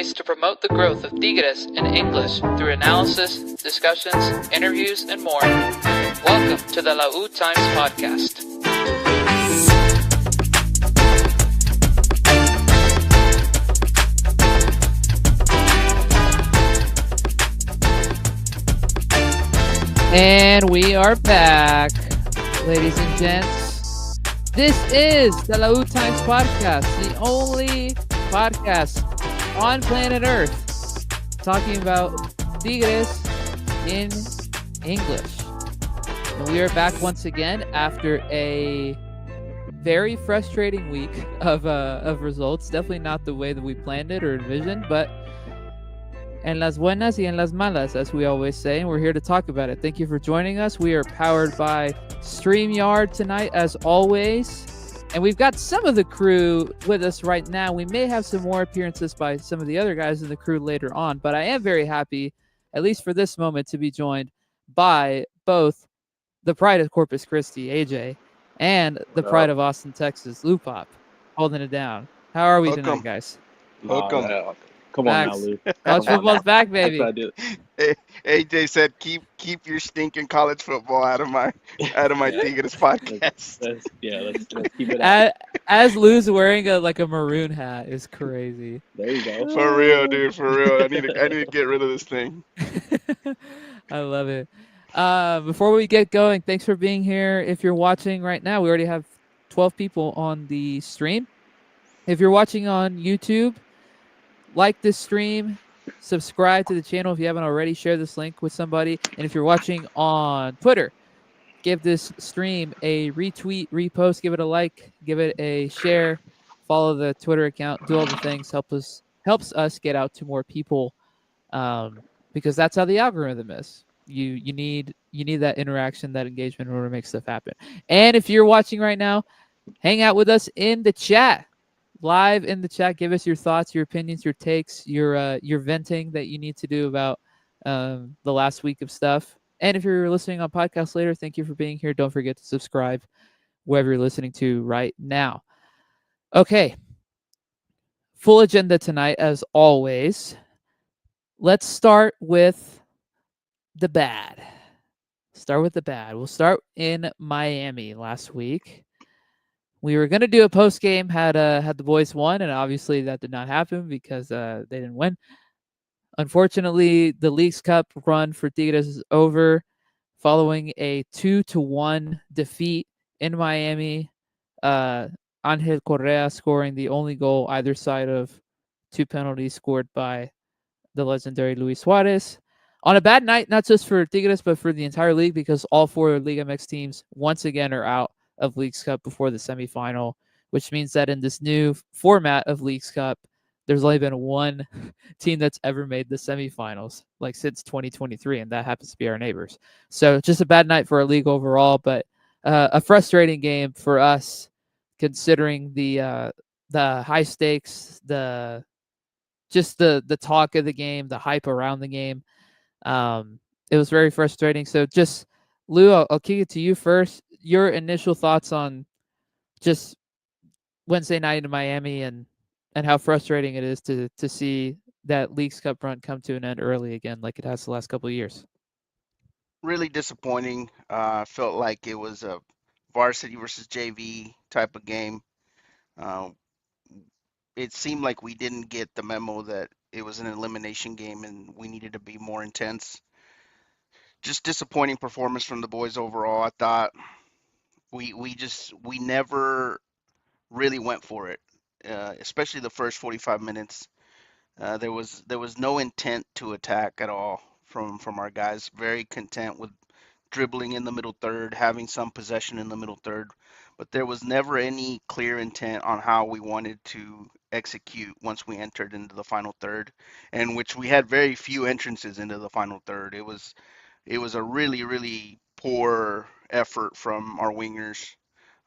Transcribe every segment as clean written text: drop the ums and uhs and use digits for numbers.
ways to promote the growth of Tigres in English through analysis, discussions, interviews, and more. Welcome to the Lautimes podcast. And we are back, ladies and gents. This is the Lautimes podcast, the only podcast on planet Earth talking about Tigres in English. And we are back once again after a very frustrating week of results. Definitely not the way that we planned it or envisioned, but en las buenas y en las malas, as we always say, and we're here to talk about it. Thank you for joining us. We are powered by StreamYard tonight, as always, and we've got some of the crew with us right now. We may have some more appearances by some of the other guys in the crew later on, but I am very happy, at least for this moment, to be joined by both the pride of Corpus Christi, AJ, and the pride of Austin, Texas, Lupop, holding it down. How are we tonight, guys? Welcome. Come on now, Lou. College football's back, baby. AJ said, "Keep your stinking college football out of my Tigres podcast." Let's keep it out. As Lou's wearing a maroon hat is crazy. There you go. For real, dude. For real. I need to get rid of this thing. I love it. Before we get going, thanks for being here. If you're watching right now, we already have 12 people on the stream. If you're watching on YouTube, like this stream, subscribe to the channel if you haven't already, share this link with somebody. And if you're watching on Twitter, give this stream a retweet, repost, give it a like, give it a share, follow the Twitter account, do all the things, helps us get out to more people, because that's how the algorithm is. You need that interaction, that engagement in order to make stuff happen. And if you're watching right now, hang out with us in the chat. Live in the chat, give us your thoughts, your opinions, your takes, your venting that you need to do about the last week of stuff. And if you're listening on podcast later, thank you for being here. Don't forget to subscribe wherever you're listening to right now. Okay, full agenda tonight as always. Let's start with the bad. We'll start in Miami last week. We were going to do a post game had the boys won, and obviously that did not happen because they didn't win. Unfortunately, the Leagues Cup run for Tigres is over following a 2-1 defeat in Miami. Angel Correa scoring the only goal either side of two penalties scored by the legendary Luis Suarez. On a bad night, not just for Tigres, but for the entire league, because all four Liga MX teams once again are out of Leagues Cup before the semifinal, which means that in this new format of Leagues Cup, there's only been one team that's ever made the semifinals, like since 2023, and that happens to be our neighbors. So just a bad night for our league overall, but a frustrating game for us, considering the high stakes, the talk of the game, the hype around the game. It was very frustrating. So just, Lou, I'll kick it to you first. Your initial thoughts on just Wednesday night in Miami and how frustrating it is to see that Leagues Cup run come to an end early again, like it has the last couple of years. Really disappointing. Felt like it was a varsity versus JV type of game. It seemed like we didn't get the memo that it was an elimination game and we needed to be more intense. Just disappointing performance from the boys overall. I thought we never really went for it, especially the first 45 minutes. There was no intent to attack at all from our guys. Very content with dribbling in the middle third, having some possession in the middle third, but there was never any clear intent on how we wanted to execute once we entered into the final third, in which we had very few entrances into the final third. It was a really poor effort from our wingers,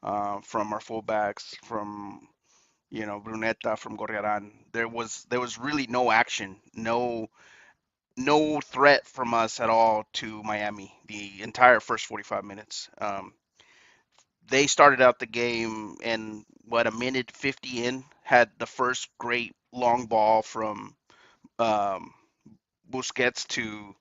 from our fullbacks, from Bruneta, from Gorriaran. There was really no action, no threat from us at all to Miami the entire first 45 minutes. They started out the game and a minute 50 in had the first great long ball from um, Busquets to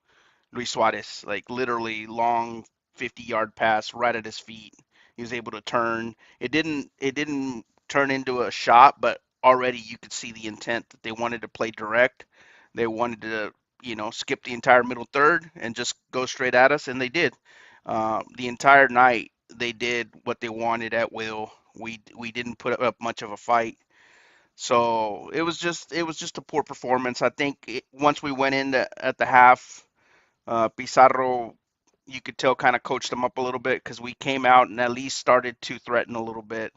Luis Suarez, like literally long 50-yard pass right at his feet. He was able to turn. It didn't turn into a shot, but already you could see the intent that they wanted to play direct. They wanted to, skip the entire middle third and just go straight at us, and they did. The entire night they did what they wanted at will. We didn't put up much of a fight. So it was just a poor performance. I think once we went in at the half, Pizarro, you could tell, kind of coached them up a little bit because we came out and at least started to threaten a little bit.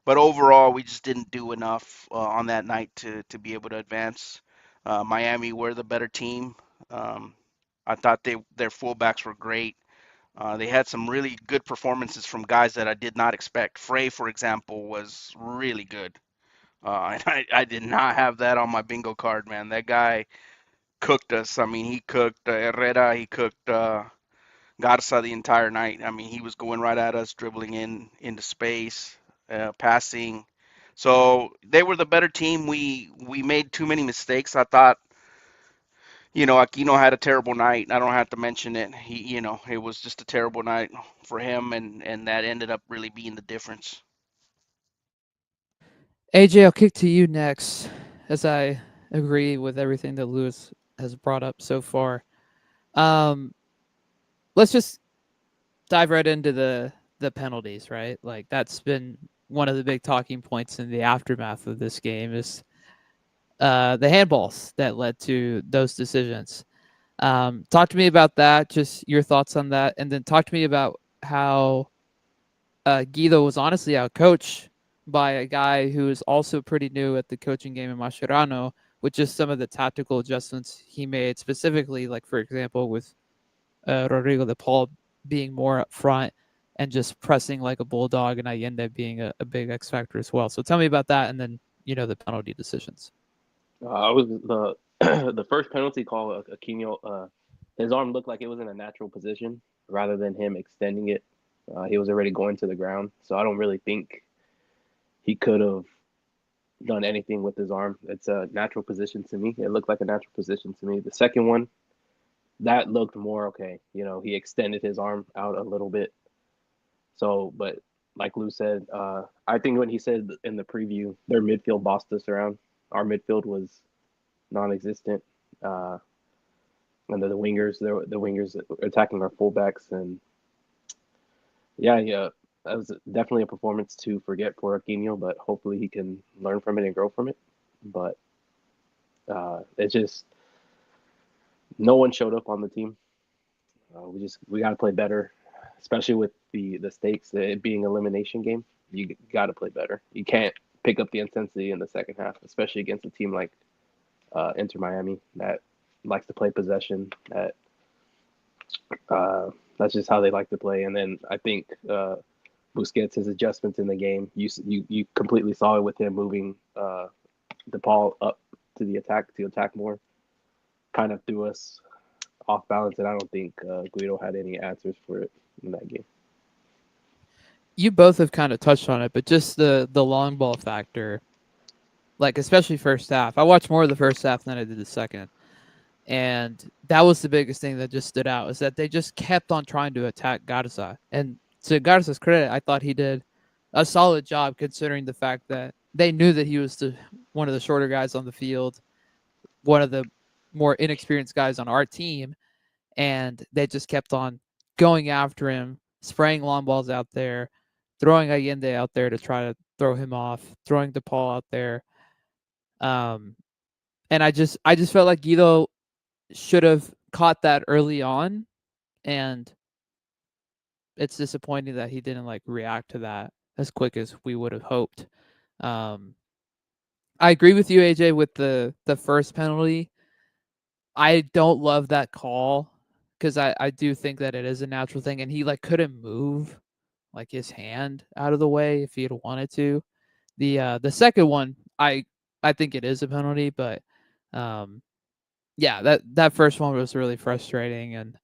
But overall, we just didn't do enough on that night to be able to advance. Miami were the better team. Um, I thought their fullbacks were great. They had some really good performances from guys that I did not expect. Frey, for example, was really good. And I did not have that on my bingo card, man. That guy cooked us. I mean, he cooked Herrera, he cooked Garza the entire night. I mean, he was going right at us, dribbling into space, passing. So they were the better team. We made too many mistakes. I thought, Aquino had a terrible night. I don't have to mention it. It was just a terrible night for him, and that ended up really being the difference. AJ, I'll kick to you next, as I agree with everything that Lewis has brought up so far. Um, let's just dive right into the penalties, right? Like that's been one of the big talking points in the aftermath of this game is the handballs that led to those decisions. Talk to me about that, just your thoughts on that, and then talk to me about how Guido was honestly outcoached by a guy who is also pretty new at the coaching game in Mascherano, with just some of the tactical adjustments he made, specifically, like for example, with Rodrigo de Paul being more up front and just pressing like a bulldog, and Allende being a big X factor as well. So tell me about that, and then the penalty decisions. I was the the first penalty call. Aquino, his arm looked like it was in a natural position rather than him extending it. He was already going to the ground, so I don't really think he could have done anything with his arm. It's a natural position to me. It looked like a natural position to me. The second one, that looked more okay. He extended his arm out a little bit. So, but like Lou said, I think when he said in the preview, their midfield bossed us around. Our midfield was non-existent. Uh, and the wingers attacking our fullbacks, and yeah, that was definitely a performance to forget for Aquino, but hopefully he can learn from it and grow from it. But it's just no one showed up on the team. We got to play better, especially with the stakes, it being elimination game. You got to play better. You can't pick up the intensity in the second half, especially against a team like Inter Miami that likes to play possession. That's just how they like to play. And then I think Busquets, his adjustments in the game, you completely saw it with him moving DePaul up to attack more, kind of threw us off balance, and I don't think Guido had any answers for it in that game. You both have kind of touched on it, but just the long ball factor, like especially first half. I watched more of the first half than I did the second. And that was the biggest thing that just stood out, is that they just kept on trying to attack Garza. And to Garza's credit, I thought he did a solid job considering the fact that they knew that he was one of the shorter guys on the field, one of the more inexperienced guys on our team, and they just kept on going after him, spraying long balls out there, throwing Allende out there to try to throw him off, throwing DePaul out there. Um, and I just felt like Guido should have caught that early on, and it's disappointing that he didn't like react to that as quick as we would have hoped. Um, I agree with you, AJ, with the first penalty. I don't love that call because I do think that it is a natural thing, and he like couldn't move like his hand out of the way if he had wanted to. The second one, I think it is a penalty, but um, yeah, that first one was really frustrating. And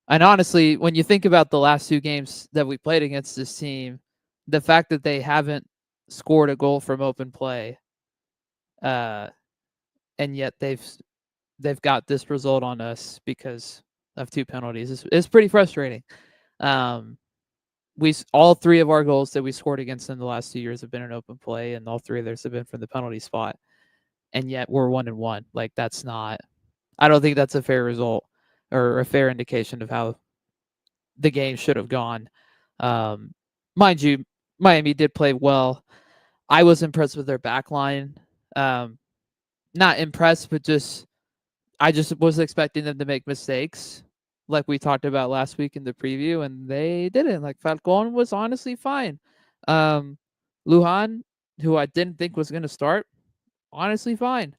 honestly, when you think about the last two games that we played against this team, the fact that they haven't scored a goal from open play, uh, and yet they've they've got this result on us because of two penalties. It's pretty frustrating. Um, all three of our goals that we scored against them the last 2 years have been an open play, and all three of theirs have been from the penalty spot. And yet we're 1-1. Like that's not. I don't think that's a fair result or a fair indication of how the game should have gone. Um, Mind you, Miami did play well. I was impressed with their back line. Um, Not impressed, but just I just was expecting them to make mistakes, like we talked about last week in the preview, and they didn't. Like Falcon was honestly fine. Um, Lujan, who I didn't think was going to start, honestly fine.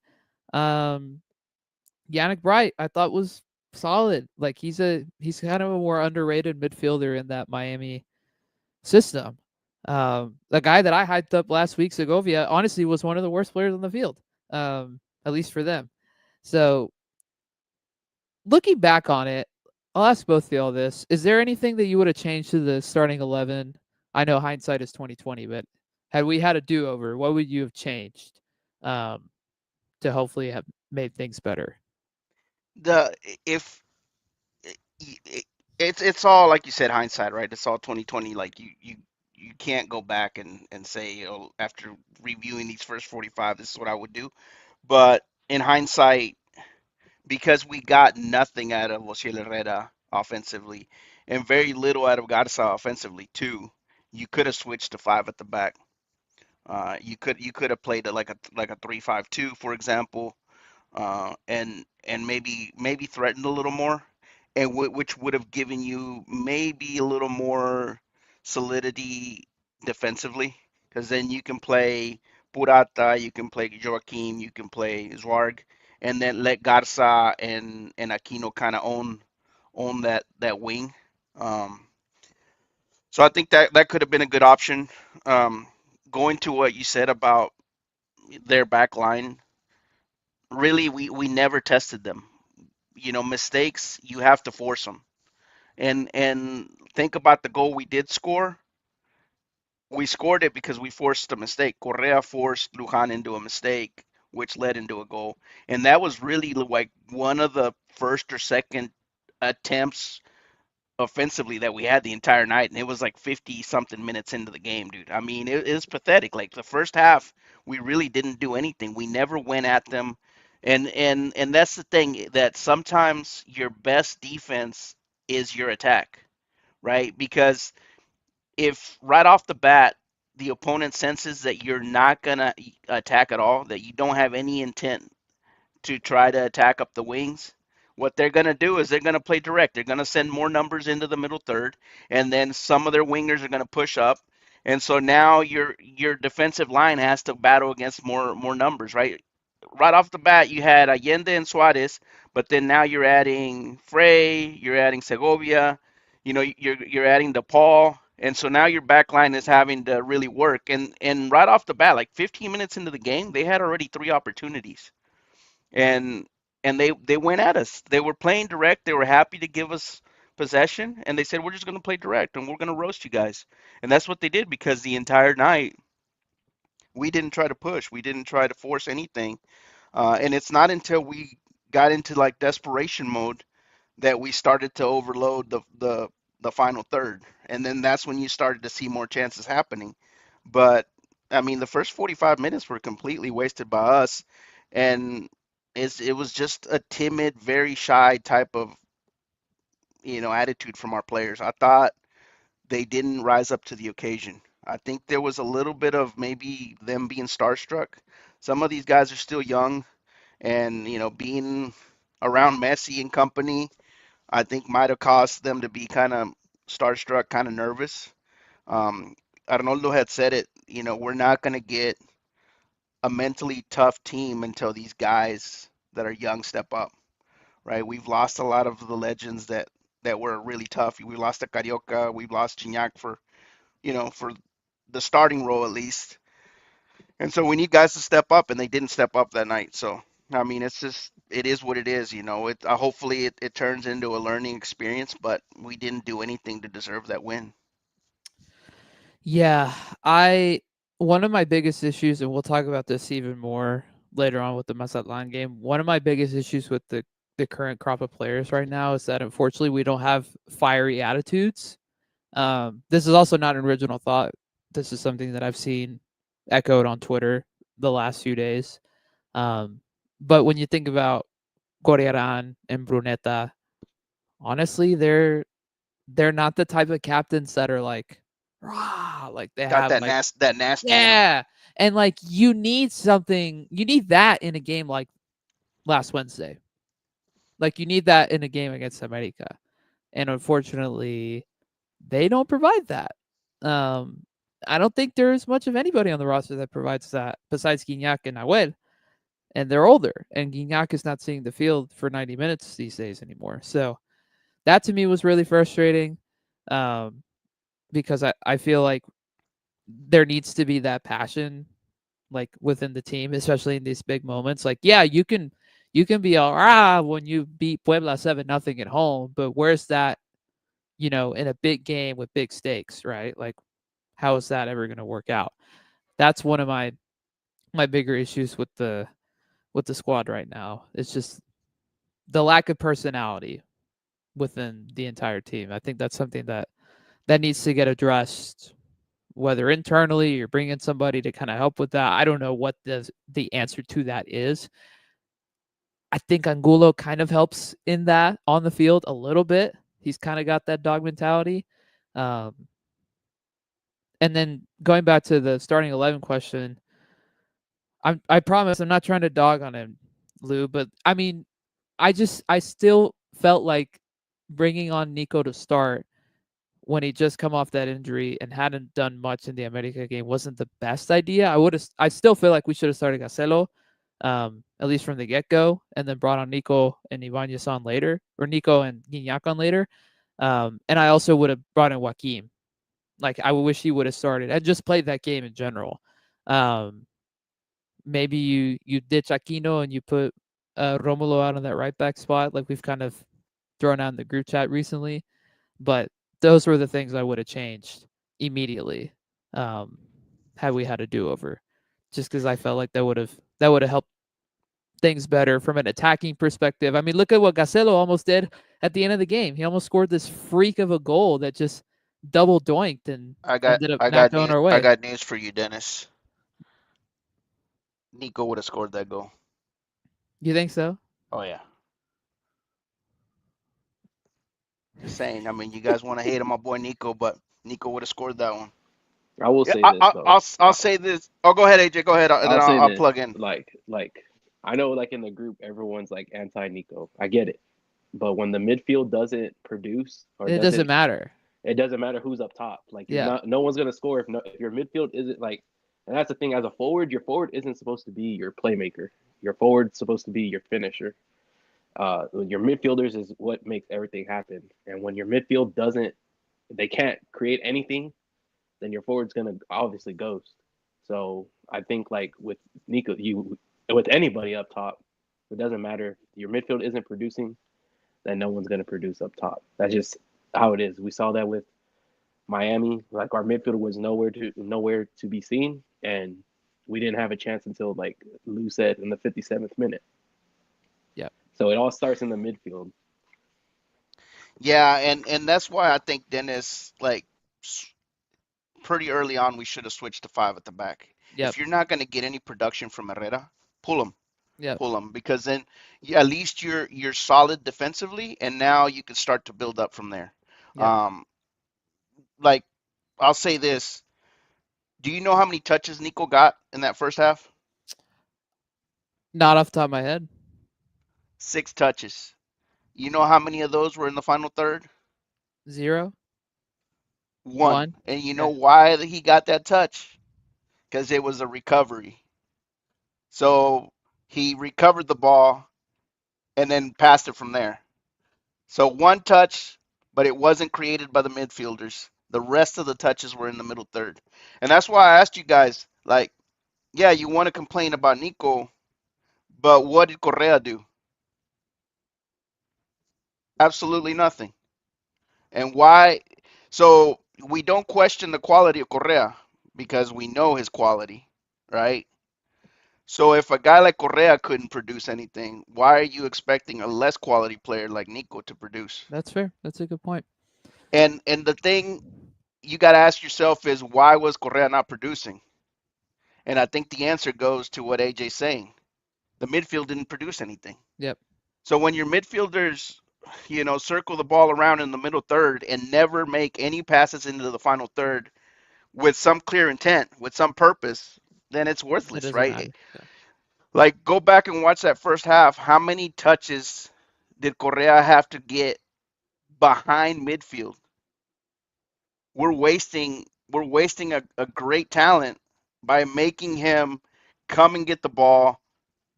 Um, Yannick Bright, I thought was solid. Like he's kind of a more underrated midfielder in that Miami system. The guy that I hyped up last week, Segovia, honestly was one of the worst players on the field. At least for them. So looking back on it, I'll ask both of y'all this: is there anything that you would have changed to the starting 11? I know hindsight is 2020, but had we had a do-over, what would you have changed um, to hopefully have made things better? The if it's all like you said, hindsight, right? It's all 2020. Like you can't go back and say, oh, after reviewing these first 45, this is what I would do. But in hindsight, because we got nothing out of Osiel Herrera offensively and very little out of Garza offensively too, you could have switched to five at the back. You could have played like a 3-5-2, for example, and maybe threatened a little more, and which would have given you maybe a little more solidity defensively, because then you can play Purata, you can play Joaquim, you can play Zwarg, and then let Garza and Aquino kind of own that wing. Um, so I think that could have been a good option. Um, Going to what you said about their back line, really we never tested them. Mistakes, you have to force them. And think about the goal we did score. We scored it because we forced a mistake. Correa forced Lujan into a mistake, which led into a goal. And that was really like one of the first or second attempts offensively that we had the entire night, and it was like 50 something minutes into the game, dude. I mean, it was pathetic. Like the first half, we really didn't do anything. We never went at them, and that's the thing, that sometimes your best defense is your attack, right? Because if right off the bat the opponent senses that you're not gonna attack at all, that you don't have any intent to try to attack up the wings, what they're going to do is they're going to play direct. They're going to send more numbers into the middle third, and then some of their wingers are going to push up. And so now your defensive line has to battle against more numbers, right? Right off the bat, you had Allende and Suarez, but then now you're adding Frey, you're adding Segovia, you're adding DePaul, and so now your back line is having to really work. And right off the bat, like 15 minutes into the game, they had already three opportunities, and and they went at us. They were playing direct. They were happy to give us possession, and they said we're just going to play direct and we're going to roast you guys. And that's what they did, because the entire night we didn't try to push. We didn't try to force anything. And it's not until we got into like desperation mode that we started to overload the final third, and then that's when you started to see more chances happening. But I mean, the first 45 minutes were completely wasted by us, and it was just a timid, very shy type of attitude from our players. I thought they didn't rise up to the occasion. I think there was a little bit of maybe them being starstruck. Some of these guys are still young, and being around Messi and company, I think might have caused them to be kind of starstruck, kind of nervous. Um, Arnoldo had said it, we're not going to get a mentally tough team until these guys that are young step up, right? We've lost a lot of the legends that were really tough. We lost to Carioca, we've lost Gignac for the starting role at least. And so we need guys to step up, and they didn't step up that night. So I mean, it is what it is. Hopefully it turns into a learning experience, but we didn't do anything to deserve that win. Yeah, I one of my biggest issues, and we'll talk about this even more later on with the Mazatlan game. One of my biggest issues with the current crop of players right now is that unfortunately we don't have fiery attitudes. This is also not an original thought. This is something that I've seen echoed on Twitter the last few days. Um, but when you think about Corriaran and Bruneta, honestly, they're not the type of captains that are like, rah, like they Got have like, that nasty in them. yeah, and like you need something, you need that in a game like last Wednesday. Like you need that in a game against America, and unfortunately, they don't provide that. Um, I don't think there's much of anybody on the roster that provides that besides Guignac and Nahuel, and they're older, and Guignac is not seeing the field for 90 minutes these days anymore. So that to me was really frustrating, um, because I feel like there needs to be that passion like within the team, especially in these big moments. Like, yeah, you can be all when you beat Puebla 7-0 at home, but where's that, in a big game with big stakes, right? Like, how is that ever going to work out? That's one of my bigger issues with the squad right now. It's just the lack of personality within the entire team. I think that's something that needs to get addressed, whether internally or bring in somebody to kind of help with that. I don't know what the answer to that is. I think Angulo kind of helps in that on the field a little bit. He's kind of got that dog mentality. Um, and then going back to the starting 11 question, I promise I'm not trying to dog on him, Lou, but I mean, I still felt like bringing on Nico to start when he just come off that injury and hadn't done much in the America game wasn't the best idea. I still feel like we should have started Gacelo, at least from the get go, and then brought on Nico and Ibanez on later, or Nico and Gignac on later. And I also would have brought in Joaquim. Like I wish he would have started and just played that game in general. Um, Maybe you ditch Aquino and you put Romulo out on that right back spot, like we've kind of thrown out in the group chat recently. But those were the things I would have changed immediately, um, had we had a do over, just because I felt like that would have helped things better from an attacking perspective. I mean, look at what Gacelo almost did at the end of the game. He almost scored this freak of a goal that just double doinked and ended up not going our I way. got news for you, Dennis. Nico would have scored that goal. You think so? Oh yeah. Just saying. I mean, you guys want to hate on my boy Nico, but Nico would have scored that one. I will Yeah, say this though. I'll say this. Oh, go ahead, AJ. Go ahead, and then I'll say I'll this. plug in. Like I know like in the group everyone's like anti Nico. I get it. But when the midfield doesn't produce or It doesn't doesn't, matter. it doesn't matter who's up top. Like you're Yeah. not, no one's gonna score if if your midfield isn't like. And that's the thing. As a forward, your forward isn't supposed to be your playmaker. Your forward's supposed to be your finisher. Your midfielders is what makes everything happen. And when your midfield doesn't, they can't create anything, then your forward's gonna obviously ghost. So I think like with Nico, you with anybody up top, it doesn't matter. If your midfield isn't producing, then no one's gonna produce up top. That's just how it is. We saw that with Miami. Like our midfield was nowhere to be seen, and we didn't have a chance until like Lou said in the 57th minute. Yeah. So it all starts in the midfield. Yeah, and that's why I think Dennis, like, pretty early on, we should have switched to five at the back. Yep. If you're not going to get any production from Herrera, pull him, Yep. pull him, because then at least you're solid defensively, and now you can start to build up from there. Yep. Um, like I'll say this: do you know how many touches Nico got in that first half? Not off the top of my head. 6 touches. You know how many of those were in the final third? 0. One. 1. And you know Okay. why he got that touch? Because it was a recovery. So he recovered the ball and then passed it from there. So one touch, but it wasn't created by the midfielders. The rest of the touches were in the middle third. And that's why I asked you guys, like, yeah, you want to complain about Nico, but what did Correa do? Absolutely nothing. And why? So we don't question the quality of Correa because we know his quality, right? So if a guy like Correa couldn't produce anything, why are you expecting a less quality player like Nico to produce? That's fair. That's a good point. And the thing you got to ask yourself is why was Correa not producing? And I think the answer goes to what AJ's saying. The midfield didn't produce anything. Yep. So when your midfielders, circle the ball around in the middle third and never make any passes into the final third with some clear intent, with some purpose, then it's It worthless, doesn't right? matter. Yeah. Like go back and watch that first half. How many touches did Correa have to get behind midfield? We're wasting a great talent by making him come and get the ball,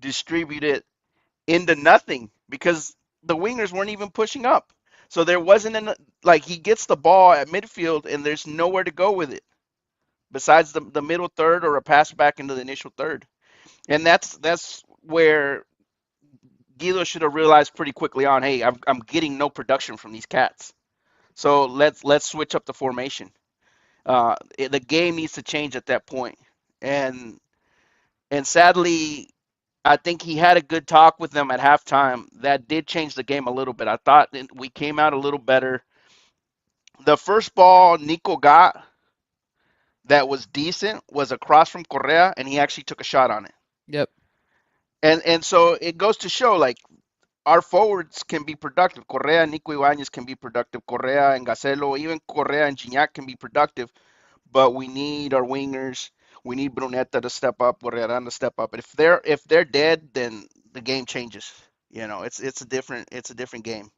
distribute it into nothing because the wingers weren't even pushing up. So there wasn't like he gets the ball at midfield and there's nowhere to go with it besides the middle third or a pass back into the initial third. And that's where Guido should have realized pretty quickly on, hey, I'm getting no production from these cats. So let's switch up the formation. The game needs to change at that point. And and sadly, I think he had a good talk with them at halftime. That did change the game a little bit. I thought we came out a little better. The first ball Nico got that was decent was across from Correa, and he actually took a shot on it. Yep. And so it goes to show like our forwards can be productive. Correa and Nico Ibanez can be productive. Correa and Gacelo, even Correa and Gignac can be productive. But we need our wingers. We need Brunetta to step up, Borreran to step up. If they're dead, then the game changes. It's a different game.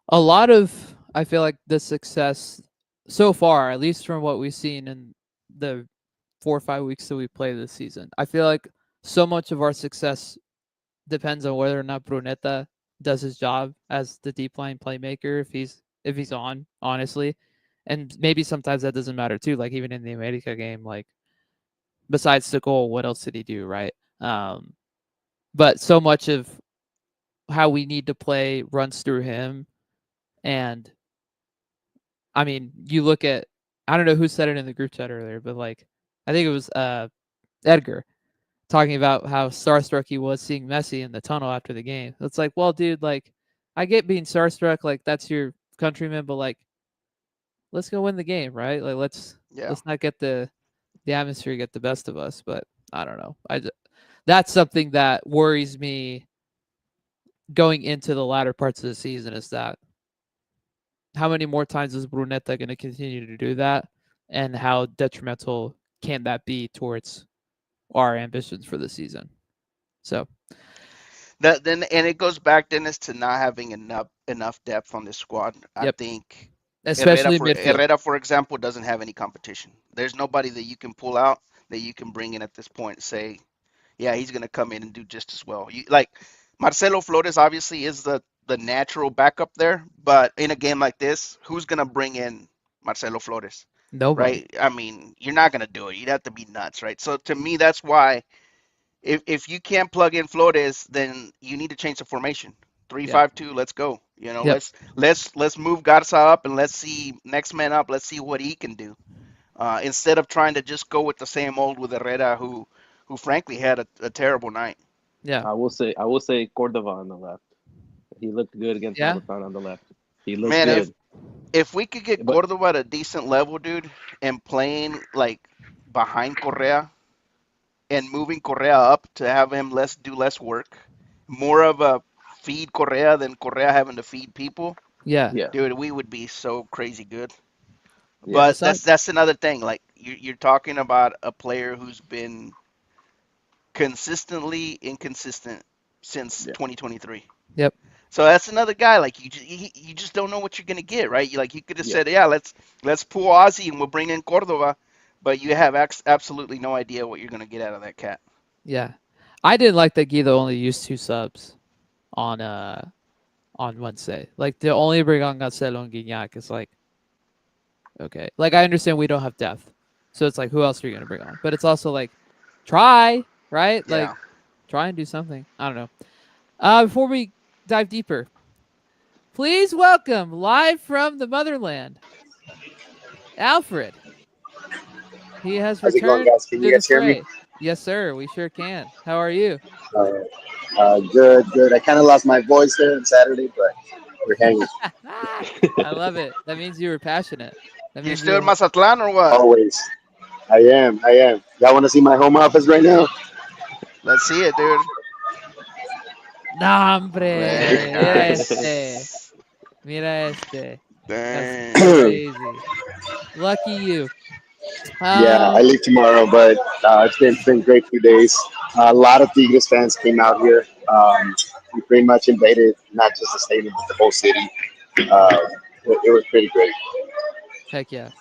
A lot of I feel like the success so far, at least from what we've seen in the 4 or 5 weeks that we play this season, I feel like so much of our success depends on whether or not Brunetta does his job as the deep line playmaker if he's on, honestly. And maybe sometimes that doesn't matter too. Like even in the America game, like besides the goal, what else did he do, right? But so much of how we need to play runs through him. And I mean, you look at I don't know who said it in the group chat earlier, but like I think it was Edgar talking about how starstruck he was seeing Messi in the tunnel after the game. It's like, well, dude, like I get being starstruck, like that's your countryman, but like let's go win the game, right? Like Yeah. let's not get the atmosphere get the best of us. But I don't know. That's something that worries me going into the latter parts of the season is that how many more times is Brunetta going to continue to do that, and how detrimental can that be towards our ambitions for the season? So, That then and it goes back, Dennis, to not having enough depth on this squad. I yep, think especially midfield. Herrera, for example, doesn't have any competition. There's nobody that you can pull out that you can bring in at this point and say, yeah, he's gonna come in and do just as well. Like Marcelo Flores obviously is the natural backup there, but in a game like this, who's gonna bring in Marcelo Flores, Nobody. right? I mean, you're not gonna do it. You'd have to be nuts, right? So to me, that's why if you can't plug in Flores, then you need to change the formation. Three Yeah. five two. Let's go. Yep. Let's move Garza up and let's see next man up. Let's see what he can do. Instead of trying to just go with the same old with Herrera, who frankly had a terrible night. Yeah. I will say Cordova on the left. He looked good against Yeah. Mazatlán on the left. He looked Man, good. if we could get But Cordova at a decent level, dude, and playing like behind Correa and moving Correa up to have him less work, more of a feed Correa than Correa having to feed people, Yeah. yeah, dude, we would be so crazy good. yeah, But Besides, that's another thing. Like you're talking about a player who's been consistently inconsistent since yeah, 2023. yep. So that's another guy. Like you just don't know what you're gonna get, right? You could have yeah. said, yeah, let's pull Ozzy and we'll bring in Cordova, but you have absolutely no idea what you're gonna get out of that cat. Yeah. I didn't like that Guido only used 2 subs on Wednesday. Like to only bring on Gacelo and Gignac is like okay. Like I understand we don't have depth. So it's like who else are you gonna bring on? But it's also like try, right? Like Yeah. try and do something. I don't know. Before we dive deeper, please welcome live from the motherland, Alfred. He has How's it going, returned guys? Can you to the guys hear me? fray. Yes, sir. We sure can. How are you? All right. Good, good. I kind of lost my voice there on Saturday, but we're hanging I love it. That means you were passionate. That You means you still in were. Mazatlan or what? always. I am. I am. Y'all want to see my home office right now? Let's see it, dude. Nah, hombre. Very Mira este. nice. Mira este. That's Dang. crazy. Lucky you. Yeah, I Um, leave tomorrow, but it's been great 2 days. A lot of Tigres fans came out here. We pretty much invaded not just the stadium but the whole city. It was pretty great. heck yeah.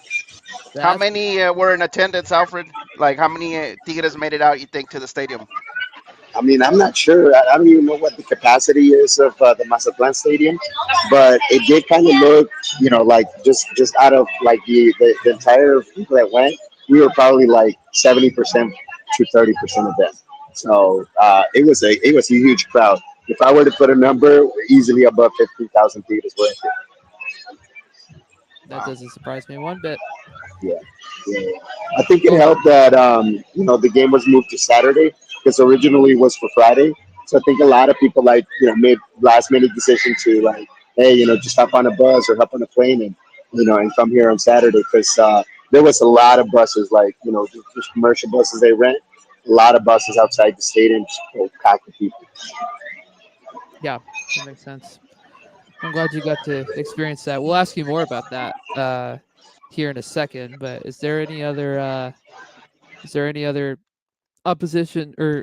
How That's many were in attendance, Alfred? Like, how many Tigres made it out, you think, to the stadium? I mean, I'm not sure. I don't even know what the capacity is of the Mazatlan Stadium, but it did kind of look, like just out of like the entire people that went, we were probably like 70% to 30% of them. So it was a huge crowd. If I were to put a number, easily above 50,000 feet is what. that Wow. doesn't surprise me one bit. Yeah, yeah. I think it Oh, helped that the game was moved to Saturday because originally it was for Friday. So I think a lot of people made last minute decision to like, hey, just hop on a bus or hop on a plane and come here on Saturday because there was a lot of buses like just commercial buses they rent. A lot of buses outside the stadium, packed with people. yeah, that makes sense. I'm glad you got to experience that. We'll ask you more about that here in a second. But is there any other opposition or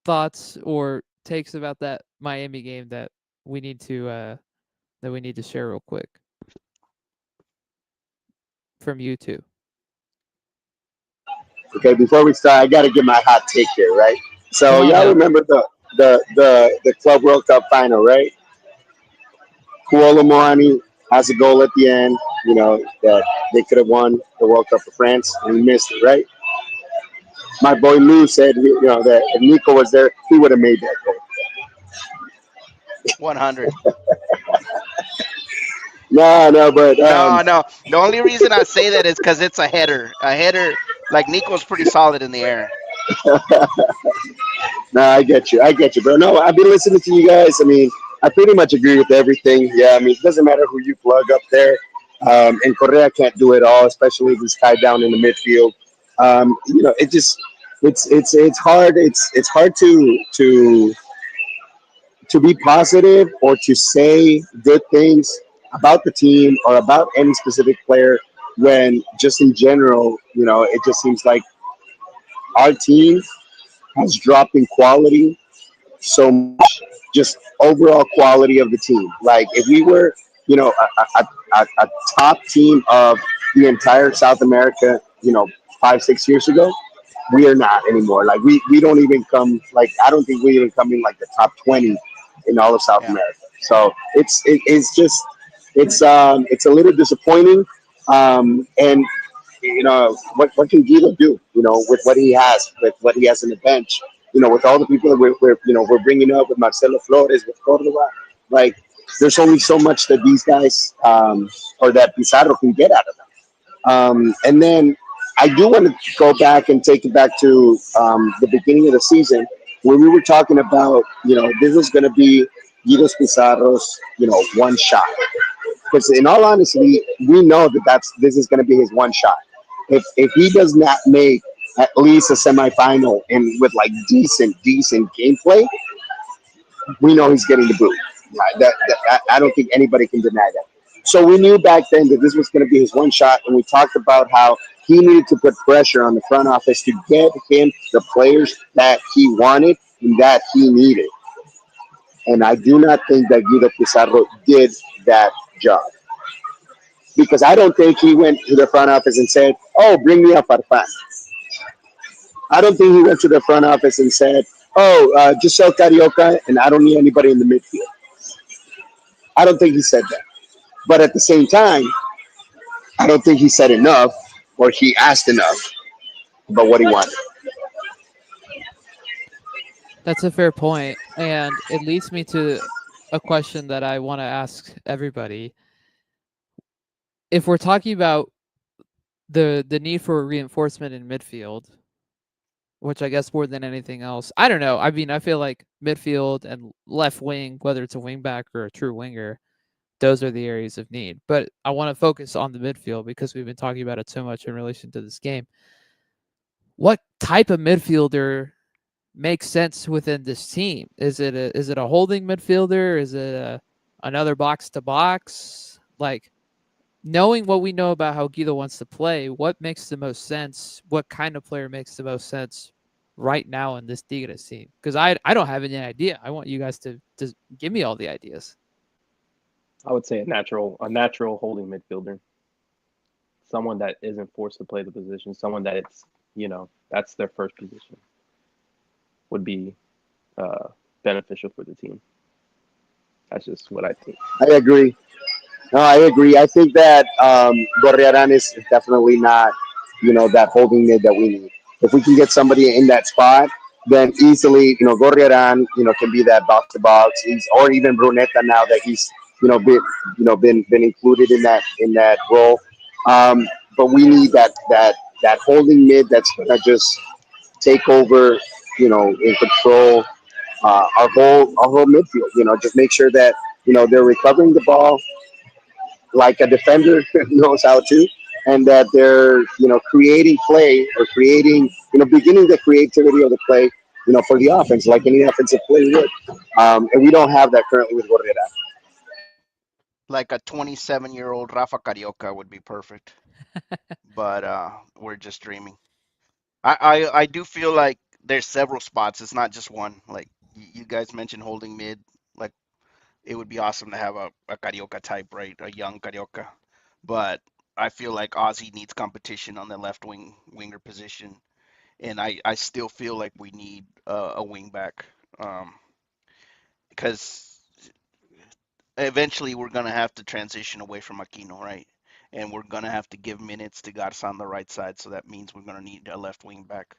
thoughts or takes about that Miami game we need to that we need to share real quick from you two? Okay, before we start, I got to give my hot take here, right? Come So on y'all now. remember the Club World Cup final, right? Kuala Moani has a goal at the end, that they could have won the World Cup for France, and he missed it, right? My boy Lou said, that if Nico was there, he would have made that goal. 100. No, no, but No, no. The only reason I say that is because it's a header. A header, like Nico's pretty solid in the air. no, I get you, bro. No, I've been listening to you guys. I mean, I pretty much agree with everything. Yeah, I mean, it doesn't matter who you plug up there. And Correa can't do it all, especially if he's tied down in the midfield. It just it's hard. It's hard to be positive or to say good things about the team or about any specific player when just in general, it just seems like our team has dropped in quality so much, just overall quality of the team. Like if we were, a top team of the entire South America, 5, 6 years ago, we are not anymore. Like we don't even come. Like I don't think we even come in like the top 20 in all of South Yeah. America. So it's just it's a little disappointing. And what can Guido do? With what he has, with what he has in the bench. With all the people that we're bringing up with Marcelo Flores, with Cordova, like there's only so much that these guys or that Pizarro can get out of them. And then I do want to go back and take it back to the beginning of the season when we were talking about this was going to be Guido Pizarro's one shot. Because in all honesty, we know that this is going to be his one shot. If he does not make at least a semifinal and with like decent gameplay, we know he's getting the boot. I don't think anybody can deny that. So we knew back then that this was going to be his one shot, and we talked about how he needed to put pressure on the front office to get him the players that he wanted and that he needed. And I do not think that Guido Pizarro did that job because I don't think he went to the front office and said, "Oh, bring me a Farfan." I don't think he went to the front office and said, "Oh, just sell Carioca, and I don't need anybody in the midfield." I don't think he said that. But at the same time, I don't think he said enough or he asked enough about what he wanted. That's a fair point, and it leads me to a question that I want to ask everybody. If we're talking about the need for reinforcement in midfield, which I guess more than anything else. I don't know. I mean, I feel like midfield and left wing, whether it's a wing back or a true winger, those are the areas of need. But I want to focus on the midfield because we've been talking about it so much in relation to this game. What type of midfielder makes sense within this team? Is it a holding midfielder? Is it another box to box? Like, knowing what we know about how Guido wants to play, what makes the most sense? What kind of player makes the most sense right now in this Tigres team? Because I don't have any idea. I want you guys to give me all the ideas. I would say a natural holding midfielder, someone that isn't forced to play the position, someone that that's their first position would be beneficial for the team. That's just what I think. I agree. No, I agree. I think that Gorriaran is definitely not, that holding mid that we need. If we can get somebody in that spot, then easily, Gorriaran, can be that box to box. Or even Brunetta now that he's, been included in that role. Um, but we need that holding mid that's gonna just take over, and control our whole midfield. Just make sure that they're recovering the ball like a defender knows how to, and that they're creating play or creating beginning the creativity of the play for the offense like any offensive play would. And we don't have that currently with Gorrera. Like a 27-year-old Rafa Carioca would be perfect, but we're just dreaming. I do feel like there's several spots. It's not just one. Like you guys mentioned holding mid. Like it would be awesome to have a Carioca type, right? A young Carioca. But I feel like Ozzy needs competition on the left winger position, and I still feel like we need a wing back, because eventually we're gonna have to transition away from Aquino, right? And we're gonna have to give minutes to Garza on the right side, so that means we're gonna need a left wing back.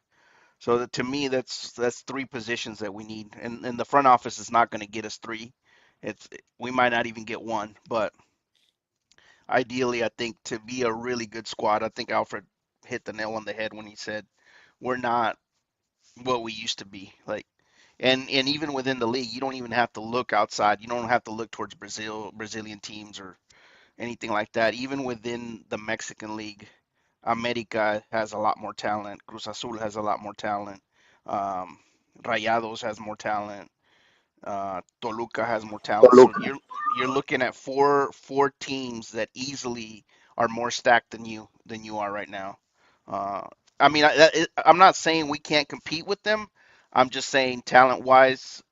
So to me, that's three positions that we need, and the front office is not going to get us three. It's we might not even get one, but ideally, I think to be a really good squad, I think Alfred hit the nail on the head when he said we're not what we used to be. Like, and even within the league, you don't even have to look outside. You don't have to look towards Brazilian teams or anything like that. Even within the Mexican league, America has a lot more talent. Cruz Azul has a lot more talent. Um, Rayados has more talent. Toluca has more talent. So Toluca. you're looking at four teams that easily are more stacked than you are right now. Uh, I mean, I'm not saying we can't compete with them. I'm just saying talent wise,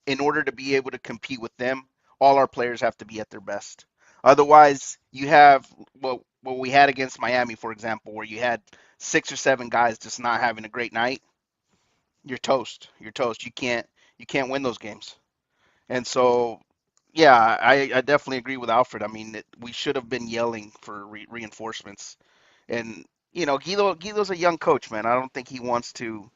in order to be able to compete with them, all our players have to be at their best. Otherwise, you have what we had against Miami, for example, where you had 6 or 7 guys just not having a great night. You're toast. You're toast. You can't win those games. And so, yeah, I definitely agree with Alfred. I mean, we should have been yelling for reinforcements. And Guido's a young coach, man. I don't think he wants to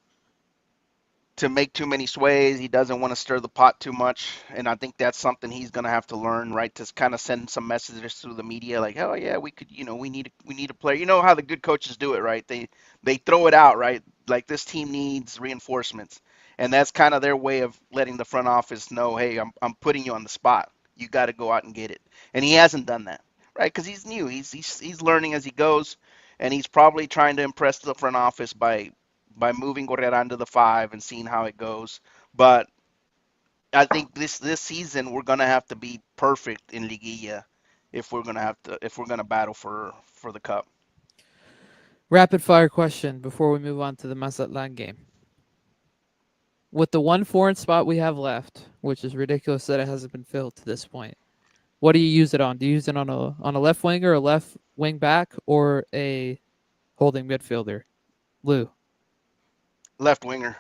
make too many sways. He doesn't want to stir the pot too much, and I think that's something he's gonna have to learn, right? To kind of send some messages through the media, like, oh yeah, we could, we need a player. You know how the good coaches do it, right? They throw it out, right? Like this team needs reinforcements, and that's kind of their way of letting the front office know, hey, I'm putting you on the spot. You got to go out and get it, and he hasn't done that, right? Because he's new. He's learning as he goes, and he's probably trying to impress the front office by moving Correa to the 5 and seeing how it goes. But I think this season we're gonna have to be perfect in Liguilla if we're gonna battle for the cup. Rapid fire question before we move on to the Mazatlan game. With the one foreign spot we have left, which is ridiculous that it hasn't been filled to this point, what do you use it on? Do you use it on a left winger, a left wing back, or a holding midfielder? Lou, Left winger.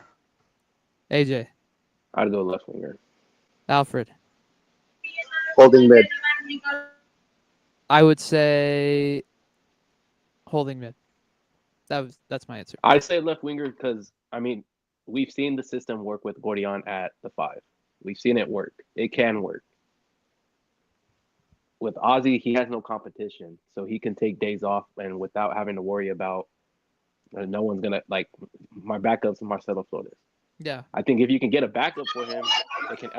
AJ, I'd go left winger. Alfred. Holding mid. I would say holding mid. That's my answer. I say left winger because we've seen the system work with Gordian at the 5. We've seen it work. It can work. With Ozzy, he has no competition, so he can take days off and without having to worry about No one's gonna like my backup's Marcelo Flores. Yeah, I think if you can get a backup for him, it can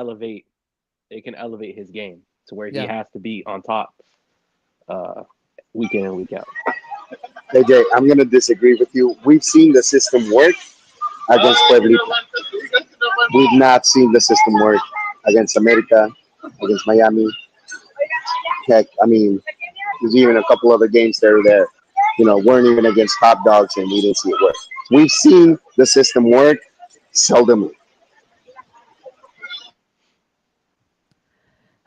elevate his game to where he yeah. has to be on top uh, week in and week out. Hey Jay, I'm gonna disagree with you. We've seen the system work against Puebla. We've not seen the system work against America, against Miami. Heck, I mean, there's even a couple other games there that weren't even against top dogs, and we didn't see it work. We've seen the system work seldomly.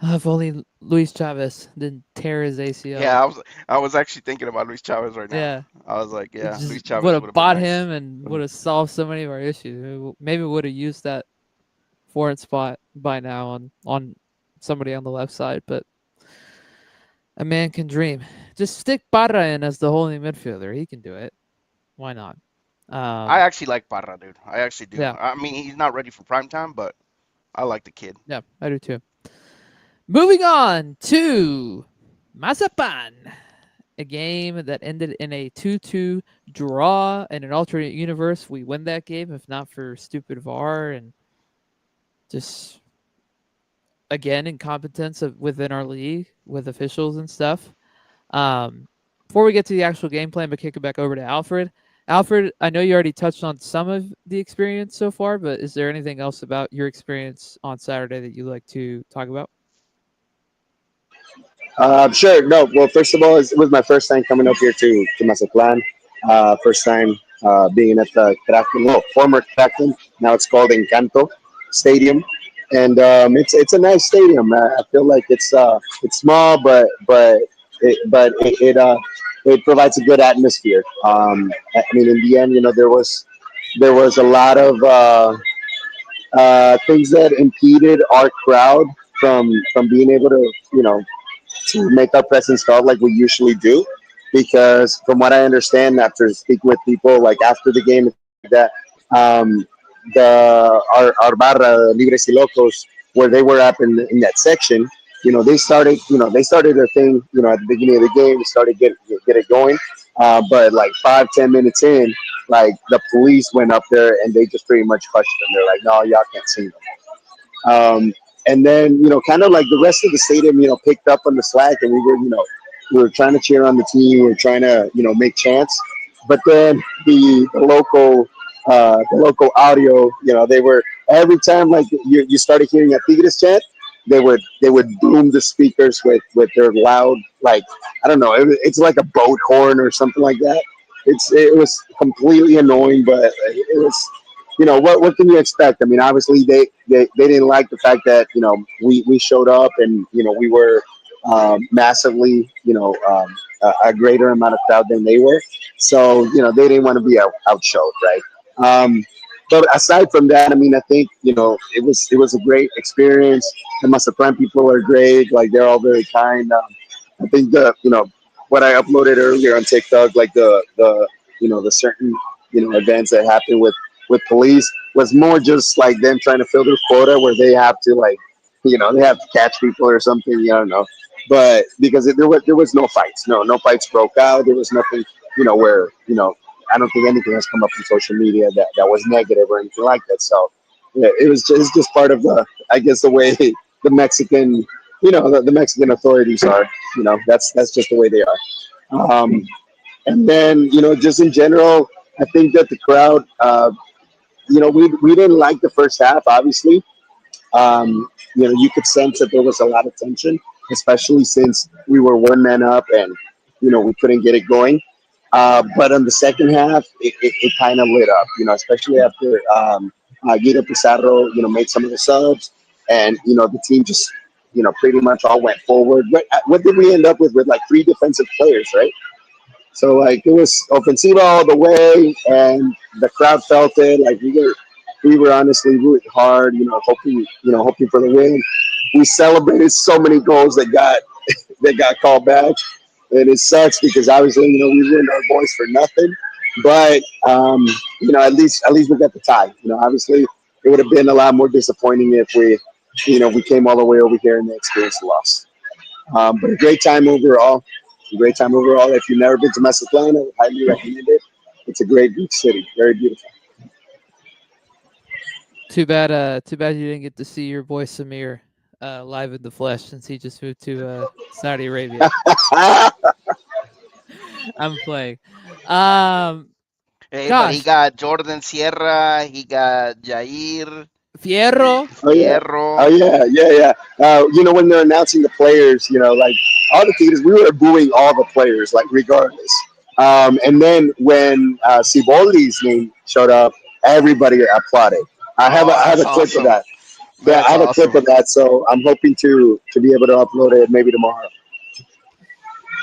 If only Luis Chavez didn't tear his ACL. Yeah, I was actually thinking about Luis Chavez right now. Yeah, I was like, it yeah, just Luis would Chavez would have have been bought nice. him and would have solved so many of our issues. Maybe would have used that foreign spot by now on somebody on the left side, but a man can dream. Just stick Parra in as the holding midfielder. He can do it. Why not? I Um, actually like Parra, dude. I actually do. yeah, I mean, he's not ready for prime time, but I like the kid. yeah, I do too. Moving on to Mazapan, a game that ended in a 2-2 draw. In an alternate universe, we win that game if not for stupid VAR and just again incompetence within our league with officials and stuff. Um, Before we get to the actual game plan, but kick it back over to Alfred. Alfred, I know you already touched on some of the experience so far, but is there anything else about your experience on Saturday that you'd like to talk about? Sure. No. Well, first of all, it was my first time coming up here to Mazatlan. First time being at the Kraken, no, former Kraken. Now it's called Encanto Stadium, and it's a nice stadium. I feel like it's small, but it provides a good atmosphere. I mean, in the end, there was a lot of things that impeded our crowd from being able to make our presence felt like we usually do. Because from what I understand, after speaking with people like after the game and things like that, um, our barra Libres y Locos, where they were up in that section, they started their thing, at the beginning of the game, they started get it going. But like 5-10 minutes in, like the police went up there and they just pretty much hushed them. They're like, no, y'all can't sing. And then, kind of like the rest of the stadium, picked up on the slack, and we were trying to cheer on the team, we were trying to, make chants. But then the local audio, they were every time like you started hearing a Tigres chant, they would boom the speakers with their loud, like, I don't know, it's like a boat horn or something like that. It was completely annoying, but it was, what can you expect? I mean, obviously they didn't like the fact that we showed up, and we were massively, a greater amount of crowd than they were. So they didn't want to be outshowed, right? Um, but aside from that, I mean, I think it was a great experience. The Mazatlan people are great; like they're all very kind. I think what I uploaded earlier on TikTok, like the certain events that happen with police, was more just like them trying to fill their quota where they have to, like, they have to catch people or something. I don't know, but because there was no fights, no fights broke out. There was nothing, where I don't think anything has come up on social media that was negative or anything like that. So yeah, it's just part of I guess the way the Mexican the Mexican authorities are. That's just the way they are. And then just in general, I think that the crowd, we didn't like the first half, obviously. You could sense that there was a lot of tension, especially since we were one man up and we couldn't get it going. But on the second half, it kind of lit up, especially after Guido Pizarro, made some of the subs, and the team just pretty much all went forward. What did we end up with like three defensive players, right? So like it was offensiva all the way, and the crowd felt it. Like we were honestly rooting hard, hoping for the win. We celebrated so many goals that got called back, and it sucks because obviously we ruined our boys for nothing. But at least we got the tie. Obviously it would have been a lot more disappointing if we came all the way over here and they experienced a loss. But a great time overall. A great time overall. If you've never been to Mazatlan, I would highly recommend it. It's a great beach city, very beautiful. Too bad you didn't get to see your boy Samir live in the flesh since he just moved to Saudi Arabia. I'm playing. Um, Hey, but he gosh, got Jordan Sierra, he got Jair, Fierro. Oh yeah, oh Fierro. yeah, yeah, yeah. When they're announcing the players, like all the theaters, we were booing all the players, like regardless. And then when Siboldi's name showed up, everybody applauded. Oh, I have that's a clip of awesome. that. Yeah, I That's have a clip awesome. of that, so I'm hoping to be able to upload it maybe tomorrow.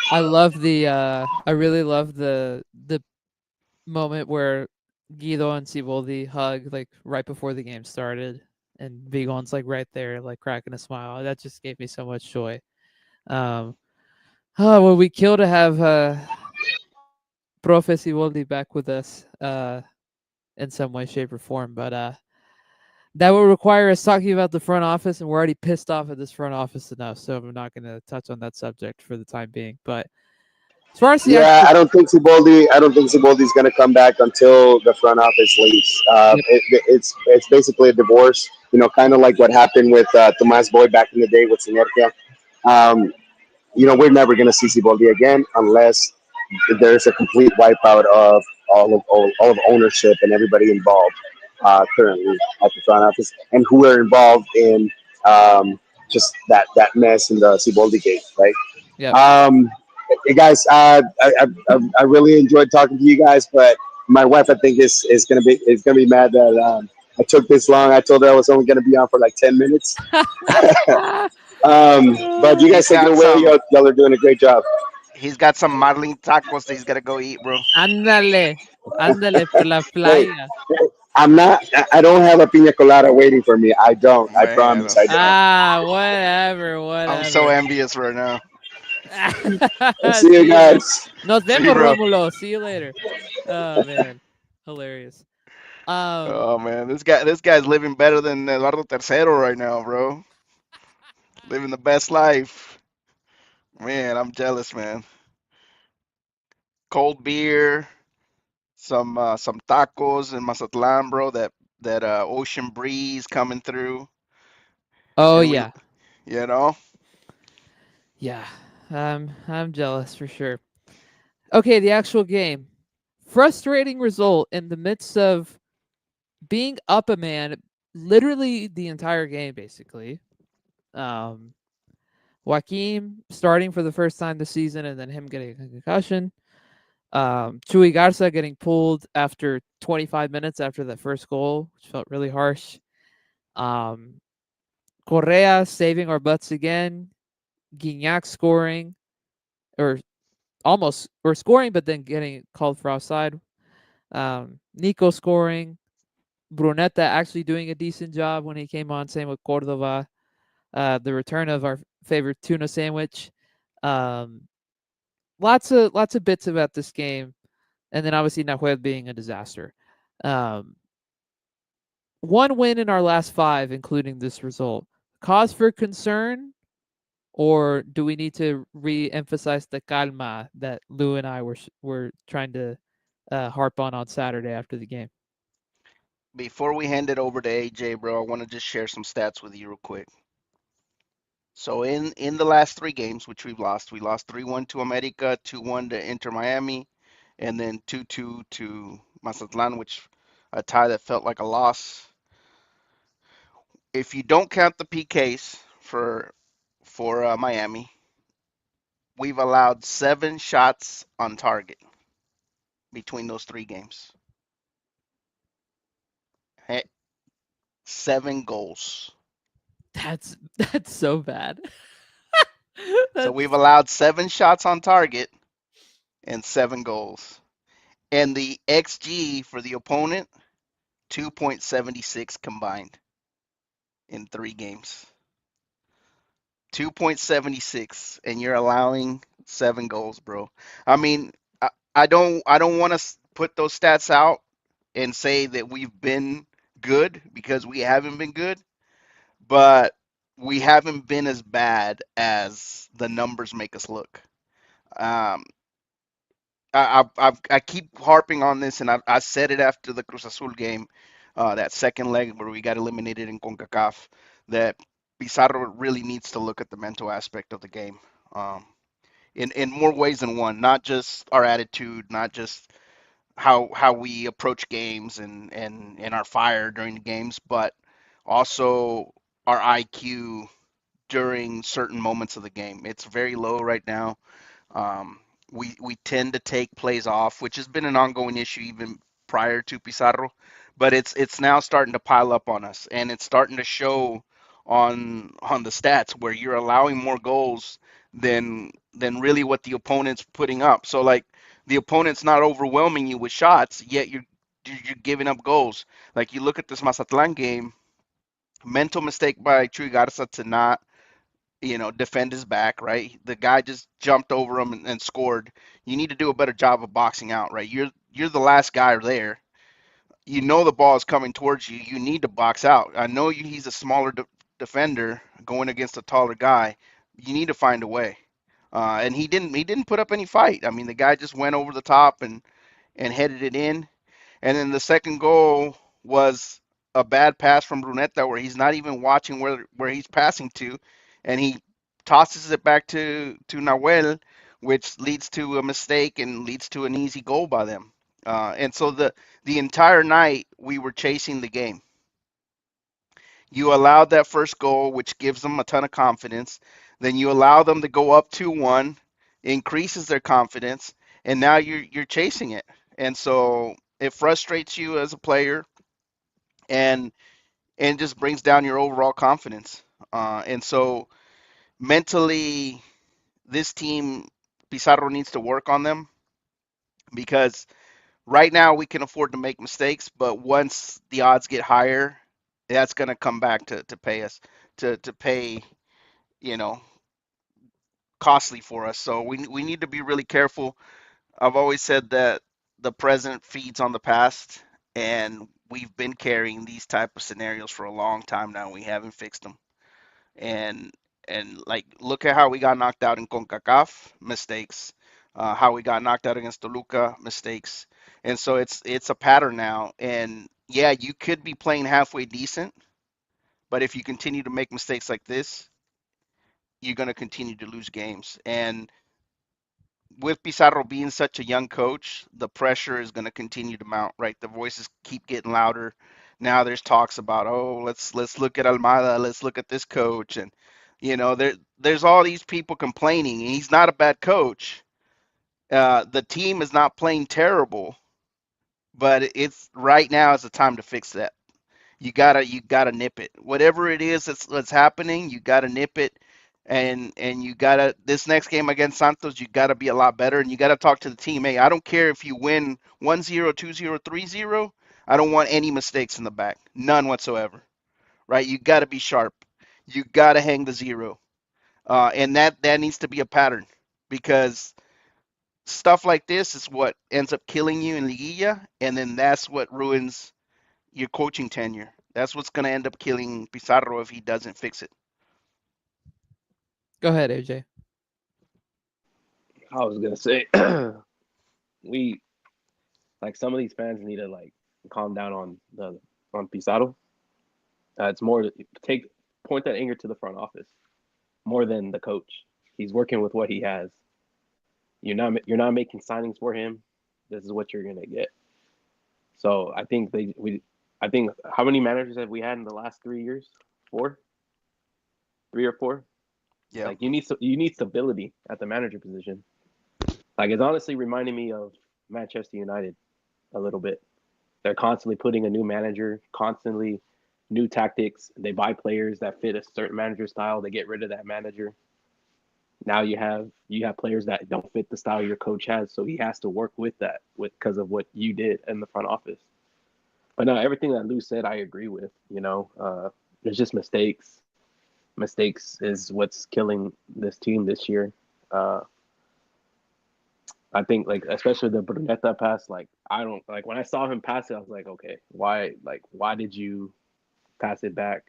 I love the. I really love the moment where Guido and Siboldi hug like right before the game started, and Vigon's like right there, like cracking a smile. That just gave me so much joy. Um, oh, well, we kill to have Profe Siboldi back with us in some way, shape, or form, but that would require us talking about the front office, and we're already pissed off at this front office enough, so I'm not going to touch on that subject for the time being. But as far as the Yeah, actual, I don't think Siboldi's going to come back until the front office leaves. yep, It's basically a divorce. Kind of like what happened with Tomas Boy back in the day with Sinergia. Um, we're never going to see Siboldi again unless there's a complete wipeout of all of ownership and everybody involved currently at the front office and who are involved in just that mess in the Siboldi gate, right? yep. Um, Hey guys, I really enjoyed talking to you guys, but my wife I think is gonna be mad that I took this long. I told her I was only gonna be on for like 10 minutes. But you guys He's take it got away. some Y'all are doing a great job. he's got some Marlin tacos that he's gotta go eat, bro. Ándale, ándale por la Hey, playa. I'm not. I don't have a pina colada waiting for me. I don't. I Man, promise. I don't. Whatever, I'm so whatever. envious right now. I'll see you See you, man. guys. Nos See you, vemos, bro. Romulo. See you later. Oh man, hilarious. Um, Oh man, this guy's living better than Eduardo Tercero right now, bro. Living the best life. Man, I'm jealous, man. Cold beer, some tacos in Mazatlan, bro. That ocean breeze coming through, oh and we, yeah, you know, yeah. I'm jealous for sure. Okay, the actual game. Frustrating result in the midst of being up a man literally the entire game, basically. Um, Joaquim starting for the first time this season and then him getting a concussion. Chuy Garza getting pulled after 25 minutes after that first goal, which felt really harsh. Um, Correa saving our butts again. Guignac scoring, or almost, or scoring, but then getting called for offside. Nico scoring. Brunetta actually doing a decent job when he came on. Same with Cordova. The return of our favorite tuna sandwich. Um, lots of bits about this game, and then obviously Nahuel being a disaster. Um, one win in our last five, including this result. Cause for concern, or do we need to re-emphasize the calma that Lou and I were trying to harp on Saturday after the game? before we hand it over to AJ, bro, I want to just share some stats with you real quick. So in the last three games, which we lost 3-1 to America, 2-1 to Inter Miami, and then 2-2 to Mazatlan, which a tie that felt like a loss. If you don't count the PKs for Miami, we've allowed 7 shots on target between those three games. Hey, 7 goals. That's so bad. So we've That's allowed 7 shots on target and 7 goals. And the XG for the opponent, 2.76 combined in 3 games. 2.76, and you're allowing 7 goals, bro. I mean, I don't want to put those stats out and say that we've been good because we haven't been good, but we haven't been as bad as the numbers make us look. Um, I keep harping on this, and I said it after the Cruz Azul game, that second leg where we got eliminated in CONCACAF, that Pizarro really needs to look at the mental aspect of the game, um, in more ways than one. Not just our attitude, not just how we approach games and our fire during the games, but also our IQ during certain moments of the game. It's very low right now. Um, we tend to take plays off, which has been an ongoing issue even prior to Pizarro, but it's now starting to pile up on us, and it's starting to show on the stats where you're allowing more goals than really what the opponent's putting up. So like the opponent's not overwhelming you with shots, yet you're giving up goals. Like you look at this Mazatlan game, mental mistake by Chuy Garza to not defend his back, right? The guy just jumped over him and scored. You need to do a better job of boxing out, right? You're the last guy there. You know the ball is coming towards you. You need to box out. I know he's a smaller defender going against a taller guy. You need to find a way. And he didn't put up any fight. I mean, the guy just went over the top and headed it in. And then the second goal was a bad pass from Brunetta where he's not even watching where he's passing to, and he tosses it back to Nahuel, which leads to a mistake and leads to an easy goal by them. And so the entire night we were chasing the game. You allowed that first goal, which gives them a ton of confidence. Then you allow them to go up 2-1, increases their confidence, and now you're chasing it. And so it frustrates you as a player, and just brings down your overall confidence. And so mentally, this team, Pizarro needs to work on them, because right now we can afford to make mistakes, but once the odds get higher, that's going to come back to pay us, to pay, you know, costly for us. So we need to be really careful. I've always said that the present feeds on the past, and we've been carrying these type of scenarios for a long time now. We haven't fixed them, and like look at how we got knocked out in CONCACAF, mistakes. How we got knocked out against Toluca, mistakes. And so it's a pattern now. And yeah, you could be playing halfway decent, but if you continue to make mistakes like this, you're going to continue to lose games. And with Pizarro being such a young coach, the pressure is going to continue to mount, right? The voices keep getting louder. Now there's talks about, oh, let's look at Almada, let's look at this coach, and there's all these people complaining. He's not a bad coach. The team is not playing terrible, but it's right now is the time to fix that. You gotta nip it. Whatever it is that's happening, you gotta nip it, and you gotta this next game against Santos, you gotta be a lot better, and you gotta talk to the team. Hey, I don't care if you win 1-0, 2-0, 3-0. I don't want any mistakes in the back, none whatsoever. Right? You gotta be sharp. You gotta hang the zero, and that needs to be a pattern, because stuff like this is what ends up killing you in Liguilla, and then that's what ruins your coaching tenure. That's what's going to end up killing Pizarro if he doesn't fix it. Go ahead, AJ. I was gonna say we like some of these fans need to like calm down on Pizarro. It's more take point that anger to the front office more than the coach. He's working with what he has. You're not making signings for him. This is what you're gonna get. So I think how many managers have we had in the last 3 years? Four, 3 or 4. Yeah. Like you need stability at the manager position. Like it's honestly reminding me of Manchester United a little bit. They're constantly putting a new manager, constantly new tactics. They buy players that fit a certain manager style. They get rid of that manager. Now you have players that don't fit the style your coach has, so he has to work with that with because of what you did in the front office. But no, everything that Lou said, I agree with. There's just mistakes. Mistakes is what's killing this team this year. Uh, I think like especially the Brunetta pass, like I don't like when I saw him pass it, I was like, okay, why did you pass it back?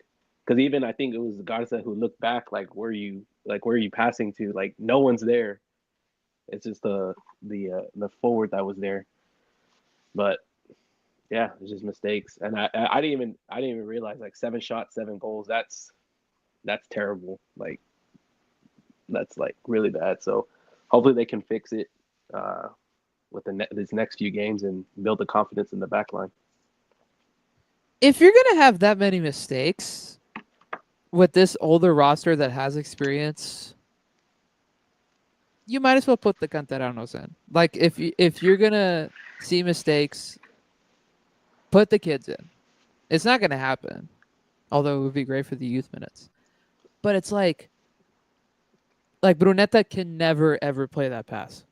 Because even I think it was Garza who looked back, like where are you passing to? Like no one's there. It's just the forward that was there. But yeah, it's just mistakes. And I didn't even realize like 7 shots, 7 goals. That's terrible. Like that's like really bad. So hopefully they can fix it uh, with these next few games and build the confidence in the back line. If you're gonna have that many mistakes with this older roster that has experience, you might as well put the canteranos in. Like if you're gonna see mistakes, put the kids in. It's not gonna happen. Although it would be great for the youth minutes. But it's like Brunetta can never ever play that pass.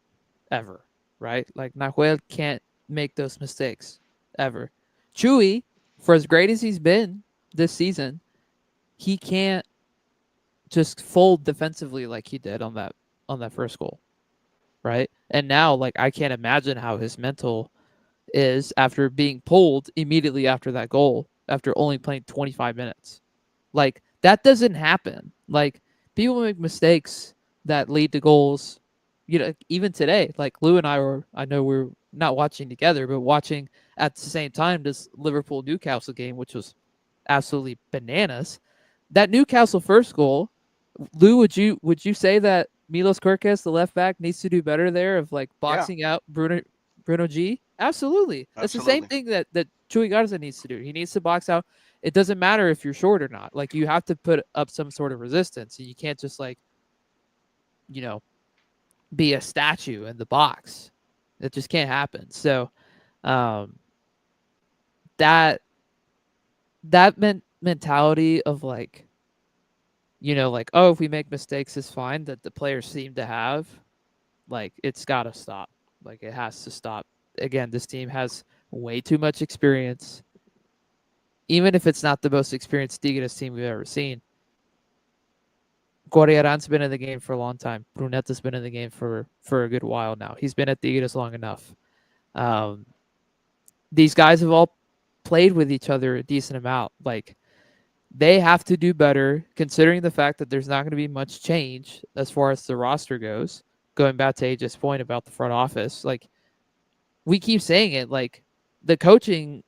Ever. Right? Like Nahuel can't make those mistakes. Ever. Chewy, for as great as he's been this season, he can't just fold defensively like he did on that first goal. Right? And now like I can't imagine how his mental is after being pulled immediately after that goal after only playing 25 minutes. Like that doesn't happen. Like people make mistakes that lead to goals. You know, even today, like Lou and I know we're not watching together, but watching at the same time this Liverpool Newcastle game, which was absolutely bananas. That Newcastle first goal, Lou, would you say that Milos Kerkez, the left back, needs to do better there of like Yeah, boxing out Bruno G? Absolutely. That's the same absolutely. thing that Chuy Garza needs to do. He needs to box out. It doesn't matter if you're short or not. Like you have to put up some sort of resistance. You can't just like, you know, be a statue in the box. It just can't happen. So um that mentality of like, like, oh, if we make mistakes is fine that the players seem to have, like it's got to stop. Like it has to stop. Again, this team has way too much experience. Even if it's not the most experienced Tigres team we've ever seen, Corriaran's been in the game for a long time. Brunetta's been in the game for a good while now. He's been at Tigres long enough. Um, these guys have all played with each other a decent amount. Like they have to do better, considering the fact that there's not going to be much change as far as the roster goes. Going back to AJ's point about the front office, like we keep saying it, like the coaching,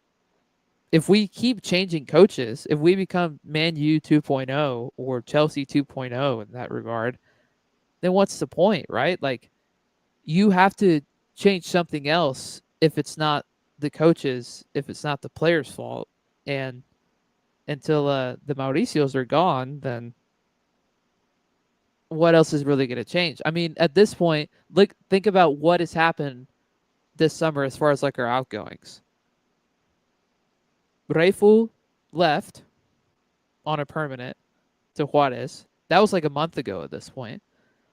if we keep changing coaches, if we become Man U 2.0 or Chelsea 2.0 in that regard, then what's the point, right? Like you have to change something else if it's not the coaches, if it's not the players' fault. And until the Mauricios are gone, then what else is really going to change? I mean, at this point, like think about what has happened this summer as far as like our outgoings. Reifu left on a permanent to Juarez. That was like a month ago at this point.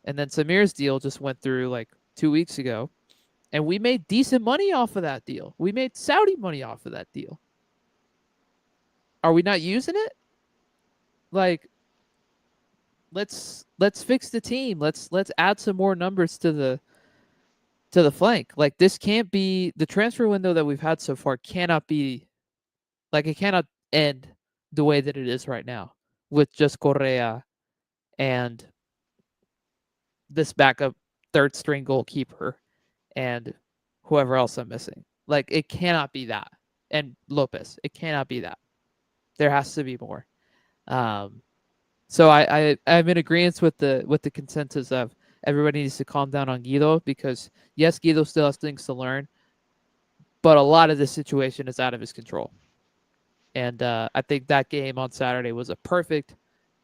And then Samir's deal just went through like 2 weeks ago. And we made decent money off of that deal. We made Saudi money off of that deal. Are we not using it? Like let's fix the team. Let's add some more numbers to the flank. Like this can't be the transfer window that we've had so far cannot be like it cannot end the way that it is right now with just Correa and this backup third string goalkeeper and whoever else I'm missing. Like it cannot be that. And Lopez, it cannot be that. There has to be more. Um, so I'm in agreement with the consensus of everybody needs to calm down on Guido because yes, Guido still has things to learn, but a lot of this situation is out of his control. And I think that game on Saturday was a perfect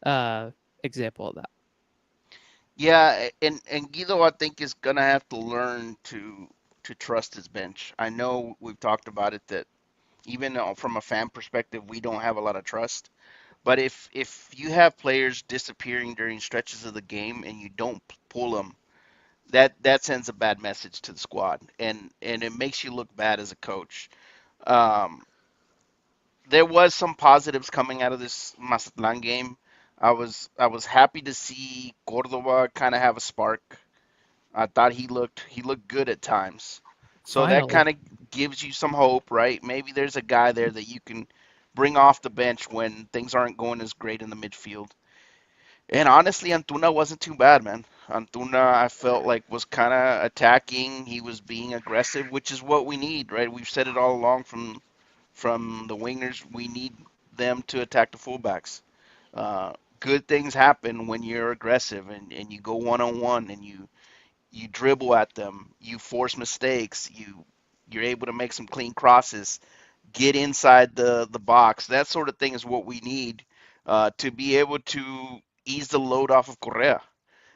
uh, example of that. Yeah, and Guido, I think, is gonna have to learn to trust his bench. I know we've talked about it that even from a fan perspective, we don't have a lot of trust. But if you have players disappearing during stretches of the game and you don't pull them, that sends a bad message to the squad, and it makes you look bad as a coach. Um, there was some positives coming out of this Mazatlan game. I was happy to see Cordova kind of have a spark. I thought he looked good at times. So that Finally, kind of gives you some hope, right? Maybe there's a guy there that you can bring off the bench when things aren't going as great in the midfield. And honestly, Antuna wasn't too bad, man. Antuna, I felt like was kind of attacking. He was being aggressive, which is what we need, right? We've said it all along from the wingers. We need them to attack the fullbacks. Good things happen when you're aggressive and you go one on one and you dribble at them, you force mistakes, you're able to make some clean crosses, get inside the box. That sort of thing is what we need to be able to ease the load off of Correa.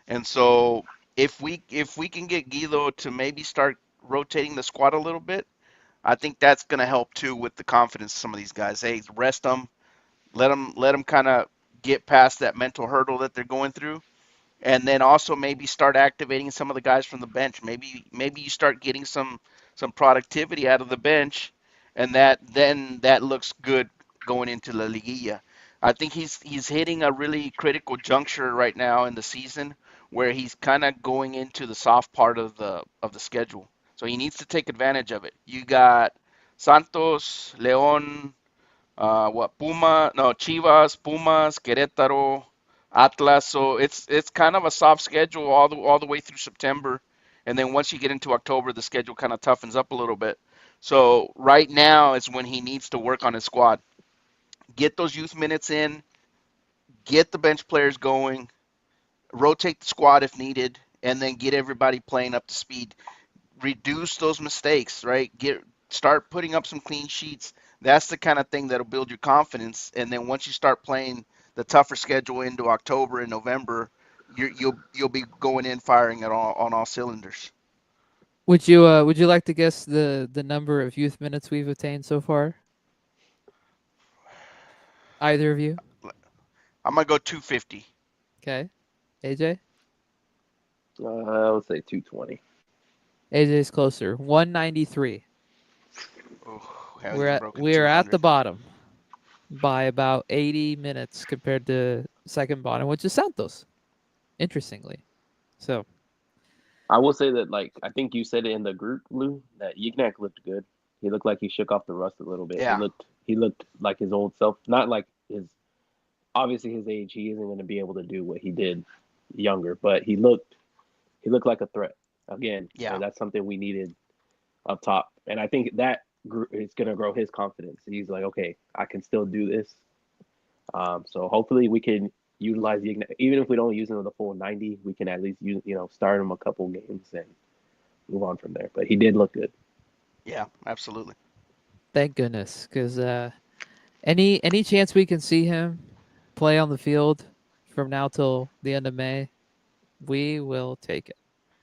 And so if we can get Guido to maybe start rotating the squad a little bit, I think that's going to help too with the confidence of some of these guys. Hey, rest them, let them kind of get past that mental hurdle that they're going through, and then also maybe start activating some of the guys from the bench. Maybe you start getting some productivity out of the bench, and that looks good going into La Liguilla. I think he's hitting a really critical juncture right now in the season where he's kind of going into the soft part of the schedule. So he needs to take advantage of it. You got Santos, León, Chivas, Pumas, Querétaro, Atlas. So it's kind of a soft schedule all the way through September, and then once you get into October, the schedule kind of toughens up a little bit. So right now is when he needs to work on his squad, get those youth minutes in, get the bench players going, rotate the squad if needed, and then get everybody playing up to speed. Reduce those mistakes, right? Start putting up some clean sheets. That's the kind of thing that'll build your confidence. And then once you start playing the tougher schedule into October and November, you'll be going in firing it all on all cylinders. Would you like to guess the number of youth minutes we've attained so far? Either of you? I'm gonna go 250. Okay. AJ? I would say 220. AJ's closer. 193. Oh, haven't even broken We're at 200. the bottom by about 80 minutes compared to second bottom, which is Santos. Interestingly. So, I will say that, like, I think you said it in the group, Lou, that Yignac looked good. He looked like he shook off the rust a little bit. Yeah, He looked like his old self. Not like his obviously his age. He isn't going to be able to do what he did younger, but he looked like a threat again, yeah. and that's something we needed up top. And I think that is going to grow his confidence. He's like, okay, I can still do this. So hopefully we can utilize the even if we don't use him the full 90, we can at least use start him a couple games and move on from there. But he did look good. Yeah, absolutely. thank goodness, because any chance we can see him play on the field from now till the end of May, we will take it.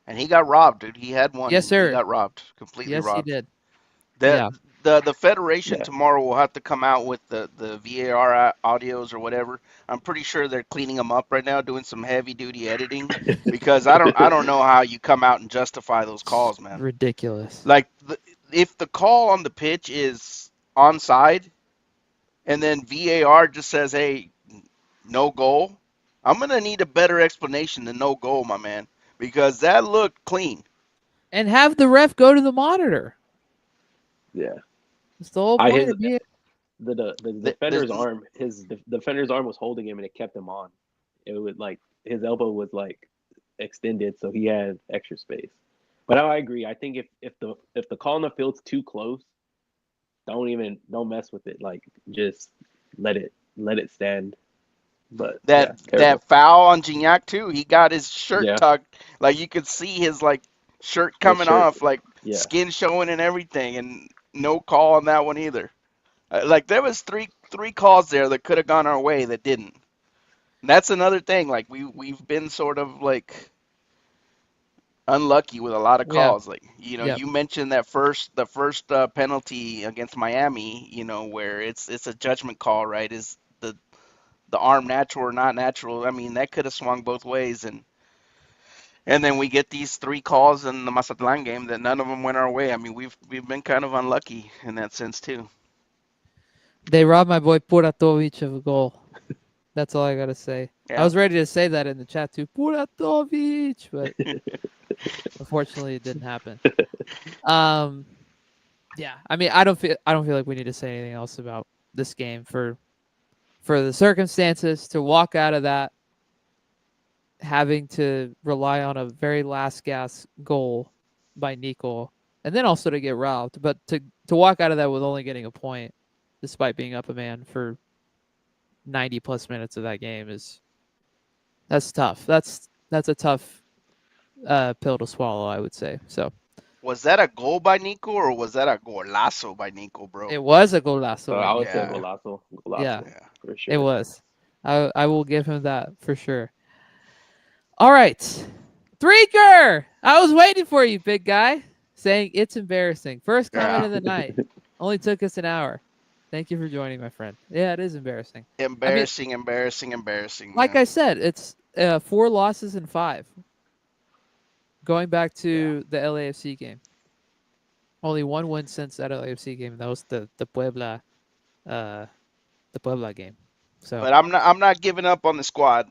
And he got robbed, dude. He had one Yes, and he sir. got robbed, completely Yes, he robbed. did. The Yeah. the Federation Yeah. tomorrow will have to come out with the VAR audios or whatever. I'm pretty sure they're cleaning them up right now, doing some heavy duty editing because I don't know how you come out and justify those calls, man. Ridiculous. Like if the call on the pitch is onside and then VAR just says, "Hey, no goal," I'm gonna need a better explanation than no goal, my man, because that looked clean. And have the ref go to the monitor. Yeah. That's the whole I point his of being. the There's defender's arm, his defender's arm was holding him and it kept him on. It was like his elbow was like extended, so he had extra space. But I agree. I think if the call on the field's too close, don't mess with it. Like just let it stand. But that yeah, that terrible. foul on Gignac too. He got his shirt Yeah, tucked, like you could see his like shirt his coming shirt. off, like Yeah, skin showing and everything, and no call on that one either. Like there was three calls there that could have gone our way that didn't. And that's another thing. Like we've been sort of like unlucky with a lot of Yeah. calls. Like Yep. you mentioned the first penalty against Miami. Where it's a judgment call, right? Is the arm natural or not natural? I mean, that could have swung both ways, and then we get these three calls in the Mazatlan game that none of them went our way. I mean, we've been kind of unlucky in that sense too. They robbed my boy Puratovic of a goal. That's all I gotta say. I Yeah, was ready to say that in the chat too, Puratovic, but unfortunately it didn't happen. Um, yeah. I mean, I don't feel like we need to say anything else about this game for the circumstances to walk out of that having to rely on a very last gas goal by Nico, and then also to get robbed. But to walk out of that with only getting a point, despite being up a man for 90 plus minutes of that game, that's tough. That's a tough pill to swallow, I would say. So Was that a goal by Nico or was that a golazo by Nico, bro? it was a golazo by I would say Nico. Yeah, Golazo, Yeah, Golazo yeah. for it sure. was. I will give him that for sure. All right. Threaker! I was waiting for you, big guy. Saying it's embarrassing. First comment Yeah. of the night. Only took us an hour. Thank you for joining, my friend. Yeah, it is embarrassing. I mean, Embarrassing, embarrassing, embarrassing, like man. I said, it's 4 losses in 5. Going back Yeah. to the LAFC game. Only 1 win since that LAFC game. That was uh the Puebla game. So, But I'm not giving up on the squad,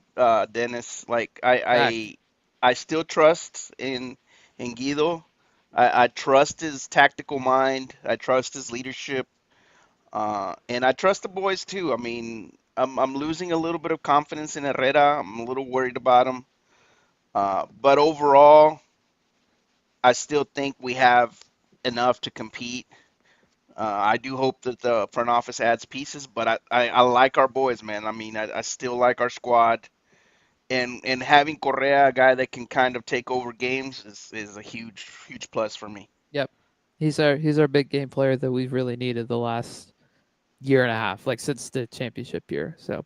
Dennis. Like fact. I still trust in Guido. I trust his tactical mind. I trust his leadership. And I trust the boys too. I mean, I'm losing a little bit of confidence in Herrera. I'm a little worried about him. But overall, I still think we have enough to compete. I do hope that the front office adds pieces, but I like our boys, man. I mean, I still like our squad, and having Correa, a guy that can kind of take over games, is a huge plus for me. Yep. He's our big game player that we've really needed the last year and a half, like since the championship year. So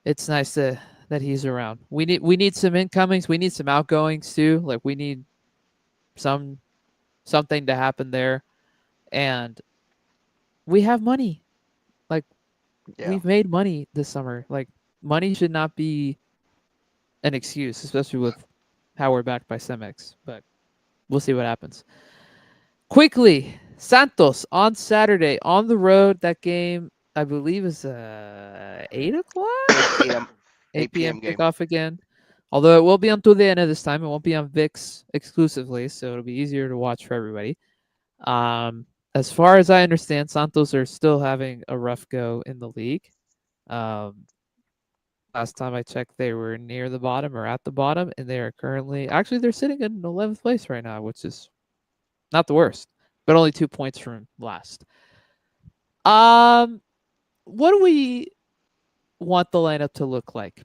it's nice that he's around. We need some incomings. We need some outgoings too. Like we need some something to happen there, and we have money. Like Yeah, we've made money this summer. Like money should not be an excuse, especially with how we're backed by Cemex. But we'll see what happens. Quickly, Santos on Saturday on the road. That game, I believe, is 8 o'clock, 8 p.m. 8 p.m. 8 p.m. game. kickoff again. Although it will be on TUDN this time, it won't be on VIX exclusively, so it'll be easier to watch for everybody. As far as I understand, Santos are still having a rough go in the league. Um, last time I checked, they were near the bottom or at the bottom, and they are currently actually they're sitting in 11th place right now, which is not the worst, but only 2 points from last. Um, what do we want the lineup to look like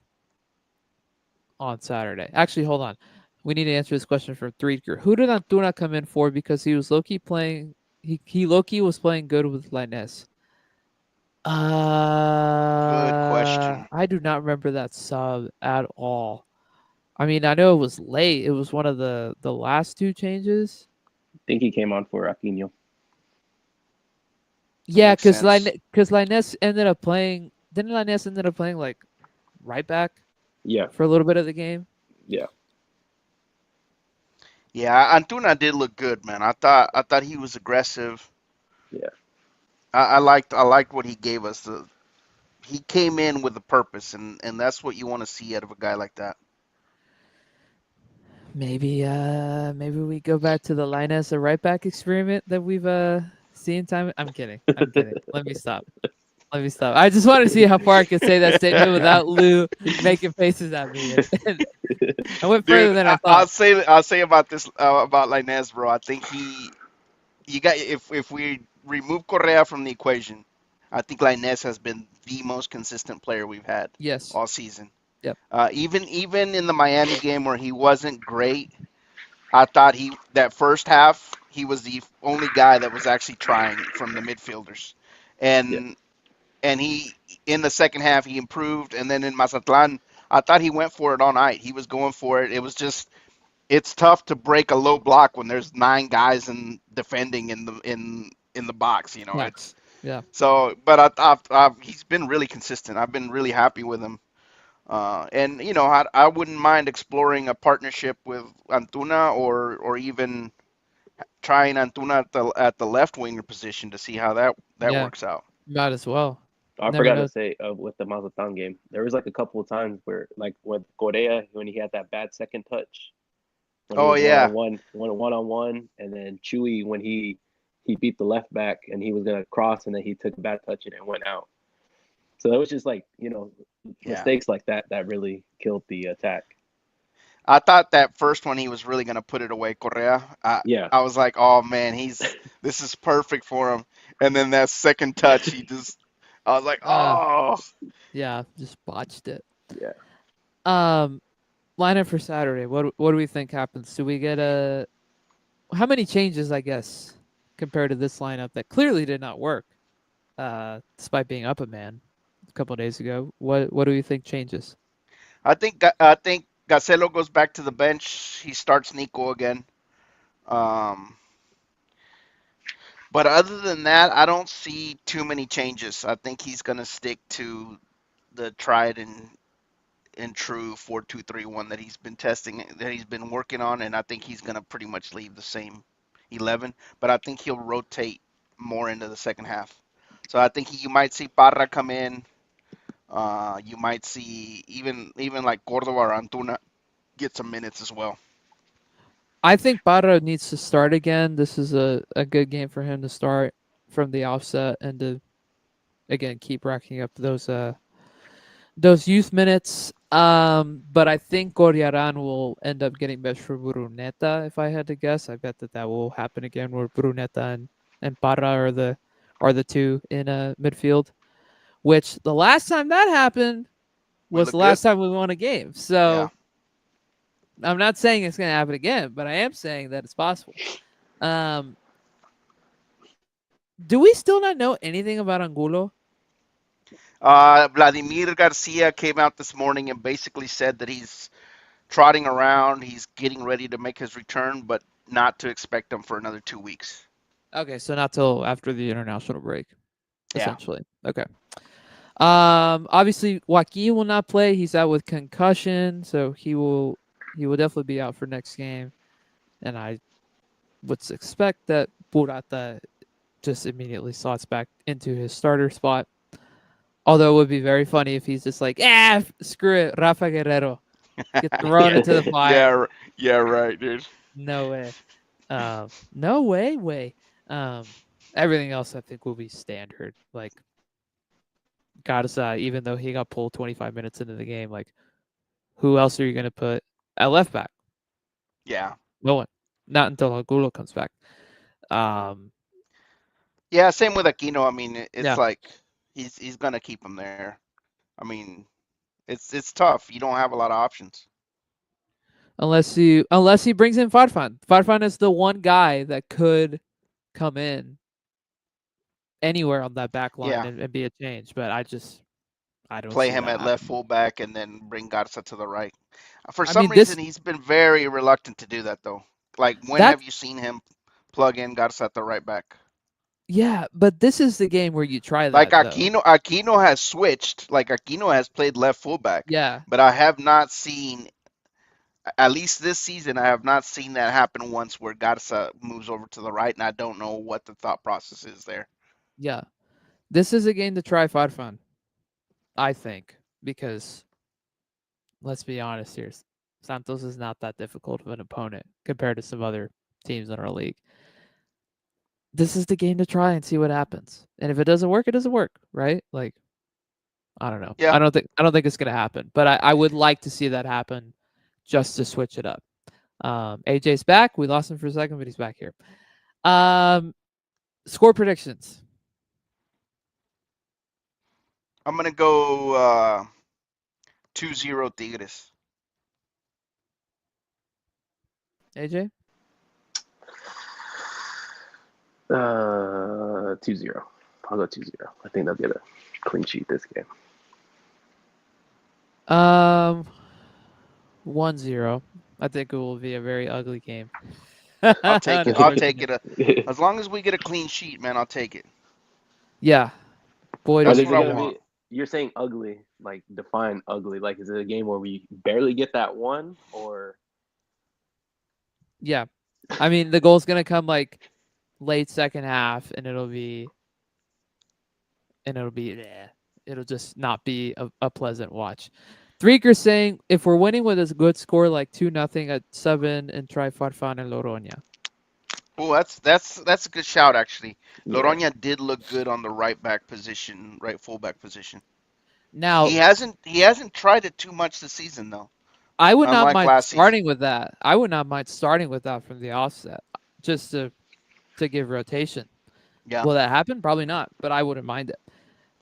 on Saturday? Actually, hold on. We need to answer this question from Threaker. Who did Antuna come in for? Because he was low-key playing. He low-key was playing good with Linus. Good question. I do not remember that sub at all. I mean, I know it was late. It was one of the last 2 changes. I think he came on for Aquino. That Yeah, makes because sense. Linus ended up playing. Didn't Linus ended up playing like right back Yeah, for a little bit of the game? yeah. Yeah, Antuna did look good, man. I thought he was aggressive. Yeah. I liked what he gave us. He came in with a purpose, and that's what you want to see out of a guy like that. Maybe we go back to the Linus a right back experiment that we've seen time. I'm kidding. I'm kidding. Let me stop. Let me stop. I just want to see how far I could say that statement without Lou making faces at me, and I went further Dude, than I I, thought. I'll say about this about Linez, bro. I think you got if we remove Correa from the equation, I think Linez has been the most consistent player we've had Yes. all season. Yep. Even in the Miami game where he wasn't great, I thought that first half he was the only guy that was actually trying from the midfielders, Yeah. and he in the second half he improved, and then in Mazatlan I thought he went for it all night. He was going for it. It was just it's tough to break a low block when there's 9 guys in defending in the box. You know, it's Max. Yeah. so. But he's been really consistent. I've been really happy with him. And you know, I wouldn't mind exploring a partnership with Antuna or even trying Antuna at the left winger position to see how that Yeah. works out. Might as well. I Never forgot to know. say with the Mazatlan game, there was like a couple of times where, like with Correa, when he had that bad second touch, when he Oh was one on yeah, one, one on one, and then Chewy when he beat the left back and he was gonna cross and then he took a bad touch and it went out. So it was just like yeah. mistakes like that that really killed the attack. I thought that first one he was really gonna put it away, Correa. Yeah, I was like, oh man, this is perfect for him. And then that second touch, I was like, Uh, oh, yeah, just botched it. yeah. Um, lineup for Saturday. What do we think happens? Do we get a how many changes? I guess compared to this lineup that clearly did not work, despite being up a man a couple of days ago. What do you think changes? I think Gacelo goes back to the bench. He starts Nico again. Um, but other than that, I don't see too many changes. I think he's gonna stick to the tried and true 4-2-3-1 that he's been testing, that he's been working on, and I think he's gonna pretty much leave the same 11. But I think he'll rotate more into the second half. So I think you might see Parra come in. You might see even like Cordova or Antuna get some minutes as well. I think Barra needs to start again. This is a good game for him to start from the offset and to again keep racking up those youth minutes. But I think Goriaran will end up getting benched for Bruneta. If I had to guess, I bet that will happen again, where Bruneta and Parra are the two in midfield. Which the last time that happened We was look the good. last time we won a game. Yeah. So I'm not saying it's going to happen again, but I am saying that it's possible. Um, do we still not know anything about Angulo? Vladimir Garcia came out this morning and basically said that he's trotting around. He's getting ready to make his return, but not to expect him for another 2 weeks. Okay, so not till after the international break, Yeah. essentially. Okay. Obviously Joaquin will not play. He's out with concussion, so he will definitely be out for next game. And I would expect that Burata just immediately slots back into his starter spot. Although it would be very funny if he's just like, screw it, Rafa Guerrero, get thrown Yeah. into the fire. Yeah. Yeah. Right, dude. No way. No way. Um, everything else I think will be standard. Like Garza, even though he got pulled 25 minutes into the game, like who else are you going to put at left back? Yeah. No one. Not until Angulo comes back. Um, Yeah. Same with Aquino. I mean, it's yeah, like he's gonna keep him there. I mean, it's tough. You don't have a lot of options. unless he brings in Farfan. Farfan is the one guy that could come in anywhere on that back line Yeah. and be a change, but I don't Play see him that at left happening. fullback and then bring Garza to the right. For I some mean reason, this he's been very reluctant to do that, though. Like, when that have you seen him plug in Garza at the right back? yeah, but this is the game where you try Like that though. Aquino has switched. Like Aquino has played left fullback, Yeah, but I have not seen, at least this season, I have not seen that happen once where Garza moves over to the right, and I don't know what the thought process is there. yeah. This is a game to try Farfan, I think, because let's be honest here. Santos is not that difficult of an opponent compared to some other teams in our league. This is the game to try and see what happens. And if it doesn't work, it doesn't work, right? Like I don't know. Yeah, I don't think it's gonna happen, but I would like to see that happen just to switch it up. AJ's back. We lost him for a second, but he's back here. Um, score predictions. I'm gonna go 2-0 Tigres. AJ. 2-0. I'll go 2-0. I think they'll get a clean sheet this game. Um, 1-0. I think it will be a very ugly game. I'll take it. I'll take Unfortunately. it. As long as we get a clean sheet, man, I'll take it. Yeah. Boy, Or does That's is what it I gonna want. be? You're saying ugly, like define ugly. Like, is it a game where we barely get that one, or yeah. I mean, the goal's gonna come like late second half, and it'll just not be a pleasant watch. Threaker saying if we're winning with a good score like 2-0 at 7 and try Farfan and Loroña. Oh, that's a good shout actually. yeah? Loroña did look good on the right back position, right fullback position. Now, He hasn't tried it too much this season though. I would not Unlike mind last season. starting with that. I would not mind starting with that from the offset, just to give rotation. Yeah, Will that happen? Probably not, but I wouldn't mind it.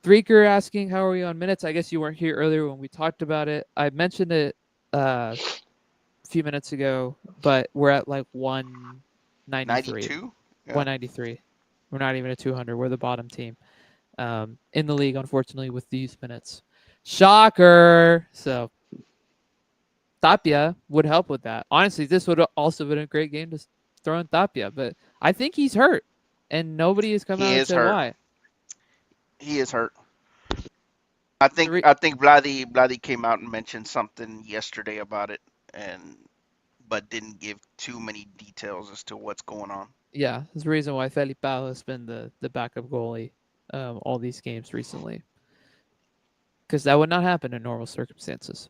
Threaker asking, how are we on minutes? I guess you weren't here earlier when we talked about it. I mentioned it a few minutes ago, but we're at like 193. 92. Yeah, 193. We're not even at 200. We're the bottom team in the league, unfortunately, with these minutes. Shocker. So Tapia would help with that. Honestly, this would have also been a great game to throw in Tapia, but I think he's hurt, and nobody has come he out and is said hurt. why. He is hurt. I think Three, I think Vladi came out and mentioned something yesterday about it, and but didn't give too many details as to what's going on. yeah, there's a reason why Felipao has been the backup goalie all these games recently, because that would not happen in normal circumstances.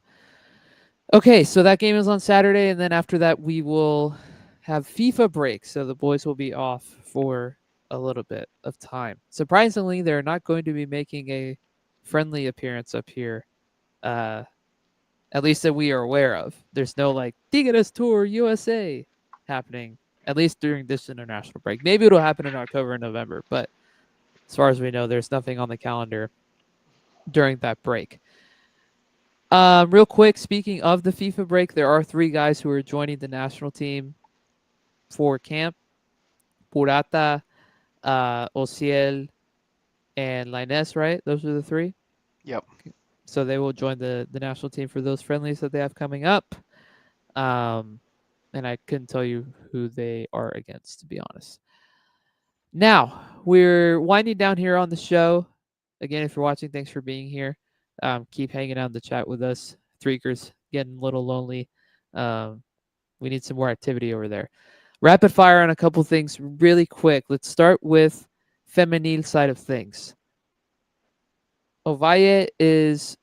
Okay, so that game is on Saturday, and then after that we will have FIFA break, so the boys will be off for a little bit of time. Surprisingly, they're not going to be making a friendly appearance up here, uh, at least that we are aware of. There's no like Tigres Tour USA happening, at least during this international break. Maybe it'll happen in October and November, but as far as we know, there's nothing on the calendar during that break. Real quick, speaking of the FIFA break, there are 3 guys who are joining the national team for camp. Purata, Ociel, and Lines, right? Those are the 3. Yep. So they will join the national team for those friendlies that they have coming up. And I couldn't tell you who they are against, to be honest. Now, we're winding down here on the show. Again, if you're watching, thanks for being here. Keep hanging out in the chat with us. Threakers getting a little lonely. We need some more activity over there. Rapid fire on a couple things really quick. Let's start with feminine side of things. Ovalle is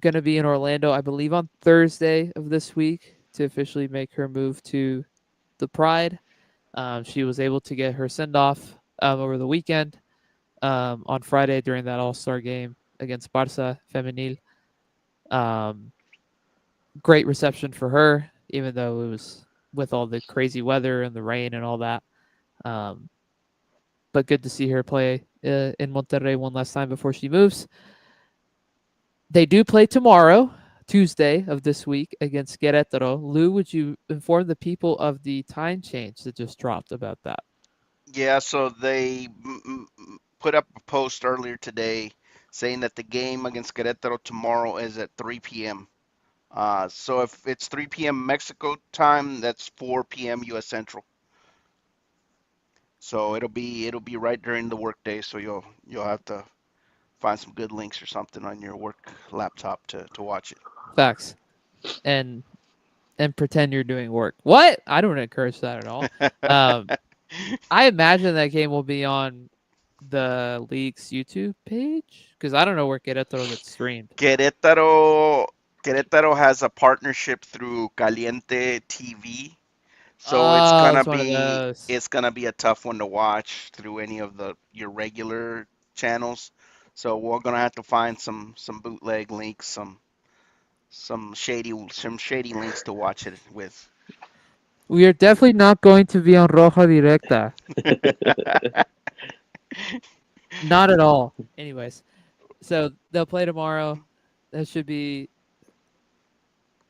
going to be in Orlando, I believe, on Thursday of this week to officially make her move to the Pride. She was able to get her send off over the weekend on Friday during that All Star game against Barça Femenil. Great reception for her, even though it was with all the crazy weather and the rain and all that. But good to see her play in Monterrey one last time before she moves. They do play tomorrow, Tuesday of this week, against Querétaro. Lou, would you inform the people of the time change that just dropped about that? Yeah, so they put up a post earlier today saying that the game against Querétaro tomorrow is at 3 p.m. So if it's 3 p.m. Mexico time, that's 4 p.m. U.S. Central. So it'll be right during the workday. So you'll have to find some good links or something on your work laptop to watch it. Facts. And pretend you're doing work. What? I don't encourage that at all. I imagine that game will be on the league's YouTube page because I don't know where Querétaro gets streamed. Querétaro has a partnership through Caliente TV. So it's Oh, gonna it's one of be those. it's gonna be a tough one to watch through any of your regular channels. So we're gonna have to find some bootleg links, some shady links to watch it with. We are definitely not going to be on Roja Directa. Not at all. Anyways, so they'll play tomorrow. That should be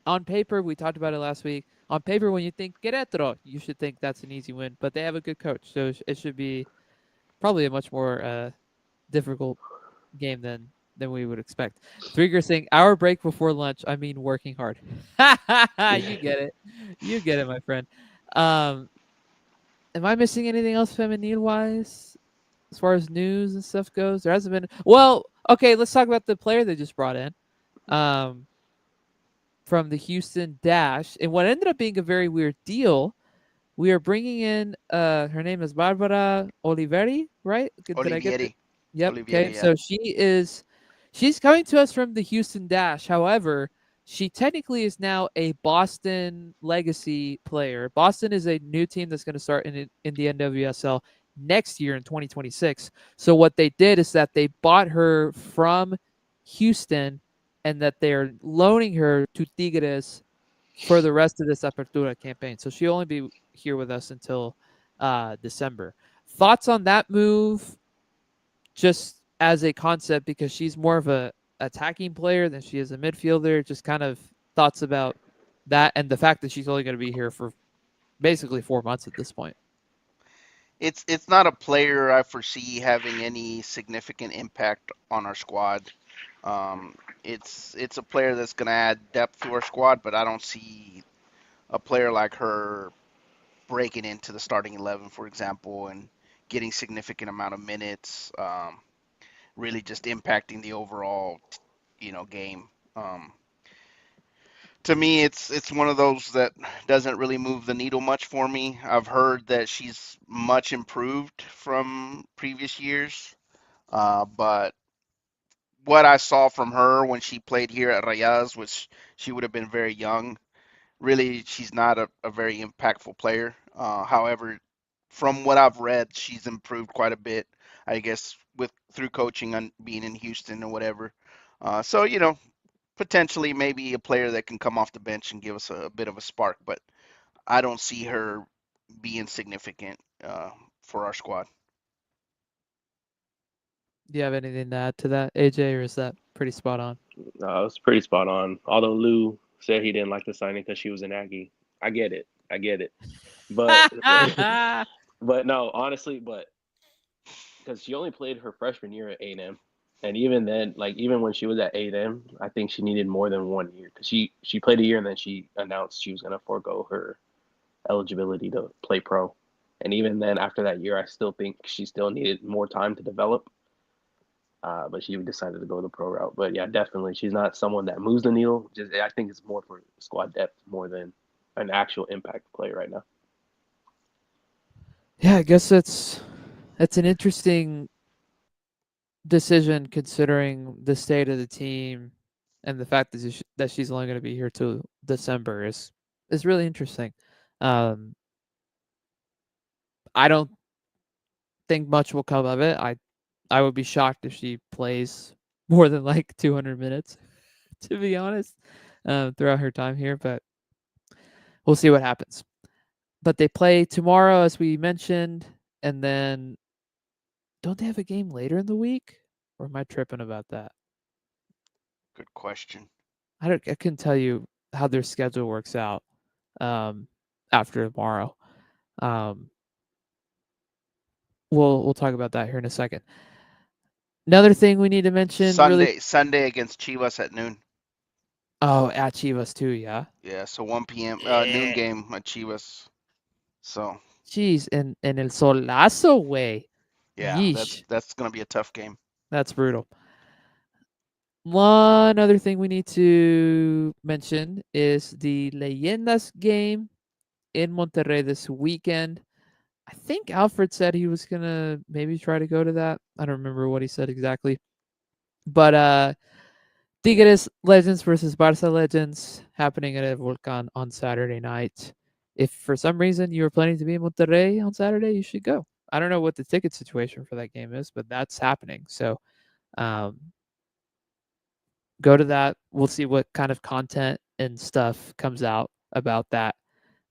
on paper. We talked about it last week. On paper, when you think Querétaro, you should think that's an easy win. But they have a good coach, so it should be probably a much more difficult game than we would expect. Trigger saying hour break before lunch. I mean working hard. You get it. You get it, my friend. Um, am I missing anything else feminine wise as far as news and stuff goes? There hasn't been. Well, okay, let's talk about the player they just brought in. Um, from the Houston Dash, and what ended up being a very weird deal. We are bringing in her name is Barbara Oliveri, right? Did I get the Olivieri, Yep. Okay. Olivieri, yeah. So she's coming to us from the Houston Dash. However, she technically is now a Boston legacy player. Boston is a new team that's going to start in the NWSL next year in 2026. So what they did is that they bought her from Houston and that they're loaning her to Tigres for the rest of this Apertura campaign. So she'll only be here with us until December. Thoughts on that move, just as a concept, because she's more of a attacking player than she is a midfielder. Just kind of thoughts about that and the fact that she's only going to be here for basically 4 months at this point. It's not a player I foresee having any significant impact on our squad. It's a player that's going to add depth to our squad, but I don't see a player like her breaking into the starting 11, for example, and getting significant amount of minutes. Really just impacting the overall, game. To me, it's one of those that doesn't really move the needle much for me. I've heard that she's much improved from previous years, but what I saw from her when she played here at Rayas, which she would have been very young, really she's not a very impactful player. However, from what I've read, she's improved quite a bit. I guess with through coaching on being in Houston or whatever. So potentially maybe a player that can come off the bench and give us a bit of a spark, but I don't see her being significant for our squad. Do you have anything to add to that, AJ, or is that pretty spot on? It was pretty spot on. Although Lou said he didn't like the signing because she was an Aggie. I get it. I get it. But but no, honestly, but because she only played her freshman year at A&M, and even then, like even when she was at A&M, I think she needed more than 1 year because she played a year and then she announced she was gonna forego her eligibility to play pro. And even then, after that year, I still think she still needed more time to develop. But she decided to go the pro route. But yeah, definitely, she's not someone that moves the needle. Just I think it's more for squad depth more than an actual impact player right now. Yeah, I guess it's an interesting decision considering the state of the team and the fact that she's only going to be here till December is really interesting. Um, I don't think much will come of it. I would be shocked if she plays more than like 200 minutes, to be honest, throughout her time here. But we'll see what happens. But they play tomorrow, as we mentioned, and then don't they have a game later in the week? Or am I tripping about that? Good question. I couldn't tell you how their schedule works out um, after tomorrow. Um, we'll talk about that here in a second. Another thing we need to mention really. Sunday against Chivas at noon. Oh, at Chivas too, yeah. Yeah, so 1 p.m. Noon Yeah. game at Chivas. So Jeez, and el solazo way. yeah, that's Yeesh, that's gonna be a tough game. that's brutal. One other thing we need to mention is the Leyendas game in Monterrey this weekend. I think Alfred said he was gonna maybe try to go to that. I don't remember what he said exactly. But Tigres Legends versus Barca Legends happening at El Volcan on Saturday night. If for some reason you were planning to be in Monterrey on Saturday, you should go. I don't know what the ticket situation for that game is, but that's happening. So um, go to that. We'll see what kind of content and stuff comes out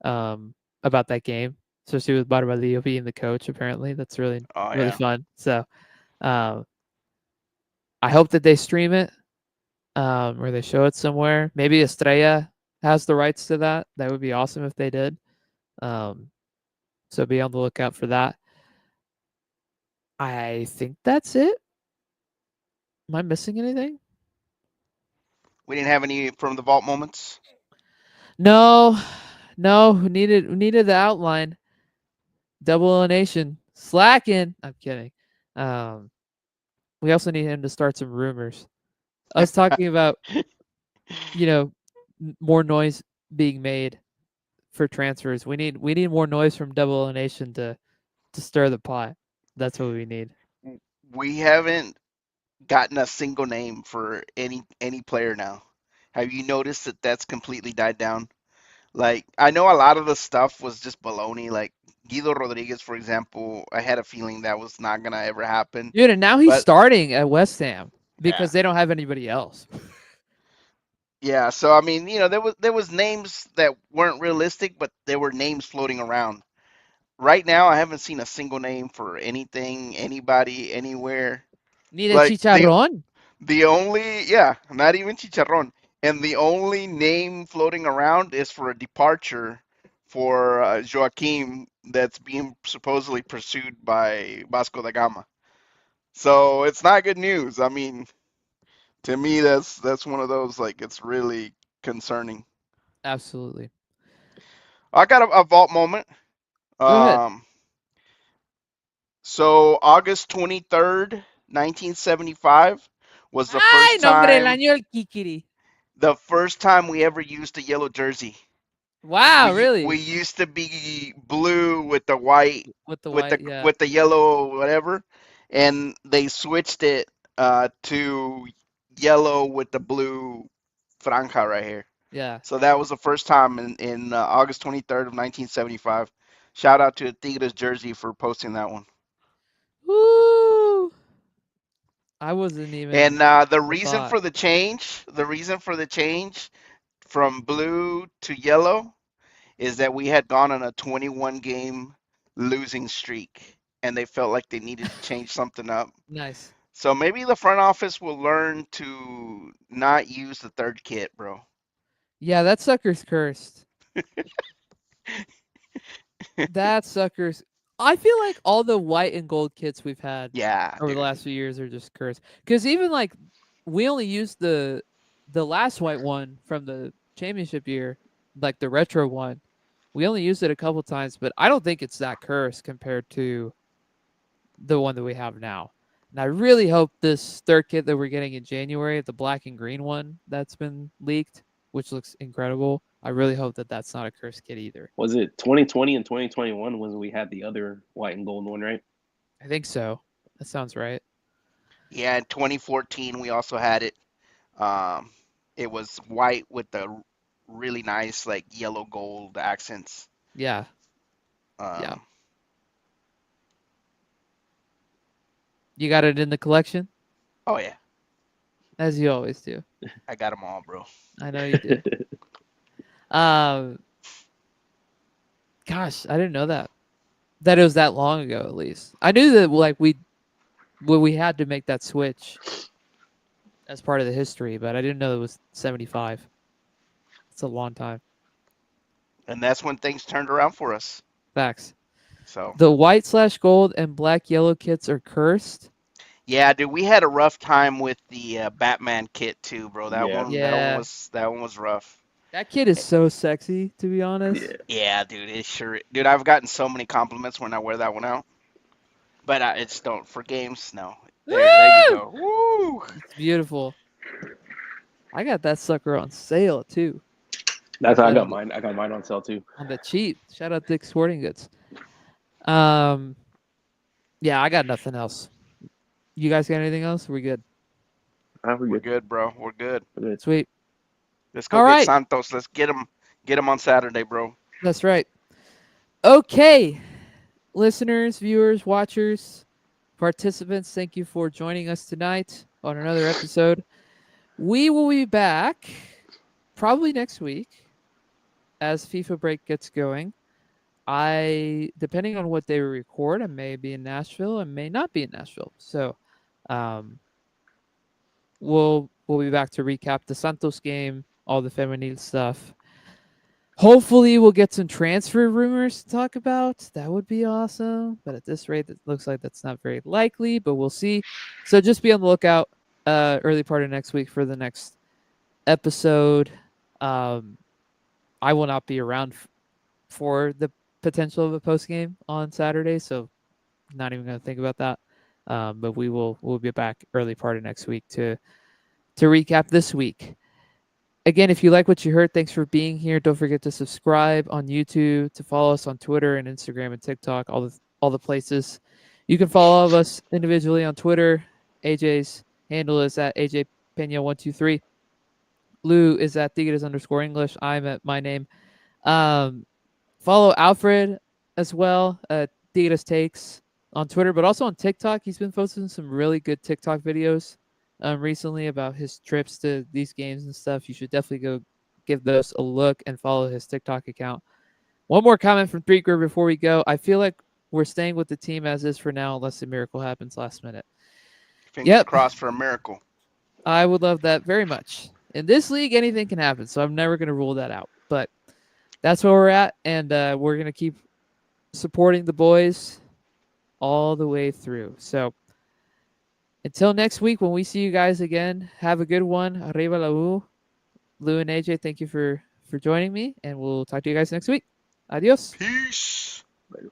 um, about that game, especially with Barbadillo being the coach. Apparently, that's really Oh really yeah, fun. So um, I hope that they stream it or they show it somewhere. Maybe Estrella has the rights to that. That would be awesome if they did. Um, so be on the lookout for that. I think that's it. Am I missing anything? we didn't have any from the vault moments. No, no. We needed the outline. Double elimination. Slacking. I'm kidding. Um, we also need him to start some rumors. I was talking about, you know, more noise being made for transfers. We need more noise from double elimination to stir the pot. That's what we need. We haven't gotten a single name for any player now. Have you noticed that that's completely died down? Like I know a lot of the stuff was just baloney. Like Guido Rodriguez, for example, I had a feeling that was not gonna ever happen. Dude, and now he's But starting at West Ham yeah, because they don't have anybody else. Yeah, so I mean, there was names that weren't realistic, but there were names floating around. Right now, I haven't seen a single name for anything, anybody, anywhere. Ni de Like chicharrón. the only, yeah, not even Chicharron. And the only name floating around is for a departure for Joaquim that's being supposedly pursued by Vasco da Gama. So it's not good news. I mean, to me, that's one of those like it's really concerning. Absolutely. I got a vault moment. Go ahead. Um, so August 23rd, 1975 was Ay, nombre, el año del Kikiri. the first time we ever used a yellow jersey. Wow, We really? used to be blue with the white With the with the white, yeah. with the yellow whatever, and they switched it to yellow with the blue franja right here. Yeah. So that was the first time in August 23rd of 1975. Shout out to Tigres jersey for posting that one. Woo! I wasn't even And the a reason thought. for the change from blue to yellow is that we had gone on a 21 game losing streak and they felt like they needed to change something up. Nice. So maybe the front office will learn to not use the third kit, bro. Yeah, that sucker's cursed. That sucker's. I feel like all the white and gold kits we've had Yeah, over the dude. last few years are just cursed. Because even like we only used the last white one from the championship year, like the retro one. We only used it a couple times, but I don't think it's that cursed compared to the one that we have now. And I really hope this third kit that we're getting in January, the black and green one that's been leaked, which looks incredible. I really hope that that's not a cursed kit either. Was it 2020 and 2021 when we had the other white and gold one, right? I think so. That sounds right. Yeah, in 2014 we also had it. Um, it was white with the really nice like yellow gold accents. Yeah. Yeah. Um, You got it in the collection? oh yeah, As you always do. I got them all, bro. I know you do. Um, gosh, I didn't know that. That it was that long ago, at least. I knew that like we had to make that switch as part of the history, but I didn't know it was 75. It's a long time. And that's when things turned around for us. Facts. So The white/gold and black yellow kits are cursed. yeah, dude, we had a rough time with the Batman kit too, bro. That Yeah. one, that one Yeah. was that one was rough. That kit is so sexy, to be honest. Yeah. Yeah, dude, it sure. Dude, I've gotten so many compliments when I wear that one out. But I it's don't for games. No, there you Woo! go. Woo! It's beautiful. I got that sucker on sale too. That's how I Shout got out mine. I got mine on sale too. on the cheap. Shout out Dick's Sporting Goods. Um, yeah, I got nothing else. You guys got anything else? We good? We're We're good. good, bro. We're good. We're good. Sweet. Let's go All get right. Santos. Let's get him on Saturday, bro. That's right. Okay, listeners, viewers, watchers, participants, thank you for joining us tonight on another episode. We will be back probably next week as FIFA break gets going. Depending on what day we record, I may be in Nashville, I may not be in Nashville. So, um, we'll be back to recap the Santos game, all the femenil stuff. Hopefully, we'll get some transfer rumors to talk about. That would be awesome. But at this rate, it looks like that's not very likely. But we'll see. So just be on the lookout. Early part of next week for the next episode. Um, I will not be around for the potential of a post game on Saturday, so not even going to think about that. But we'll be back early part of next week to recap this week. Again, if you like what you heard, thanks for being here. Don't forget to subscribe on YouTube, to follow us on Twitter and Instagram and TikTok, all the places. You can follow us individually on Twitter. AJ's handle is at AJ Pena123. Lou is at Tigres_English. I'm at my name. Follow Alfred as well at Tigres Takes on Twitter, but also on TikTok. He's been posting some really good TikTok videos recently about his trips to these games and stuff. You should definitely go give those a look and follow his TikTok account. One more comment from Three Group before we go. I feel like we're staying with the team as is for now, unless a miracle happens last minute. Fingers Yep, crossed for a miracle. I would love that very much. In this league, anything can happen, so I'm never going to rule that out. But that's where we're at, and we're going to keep supporting the boys all the way through. So until next week, when we see you guys again, have a good one. Arriba la U. Lou and AJ, thank you for joining me, and we'll talk to you guys next week. Adios. Peace. Later.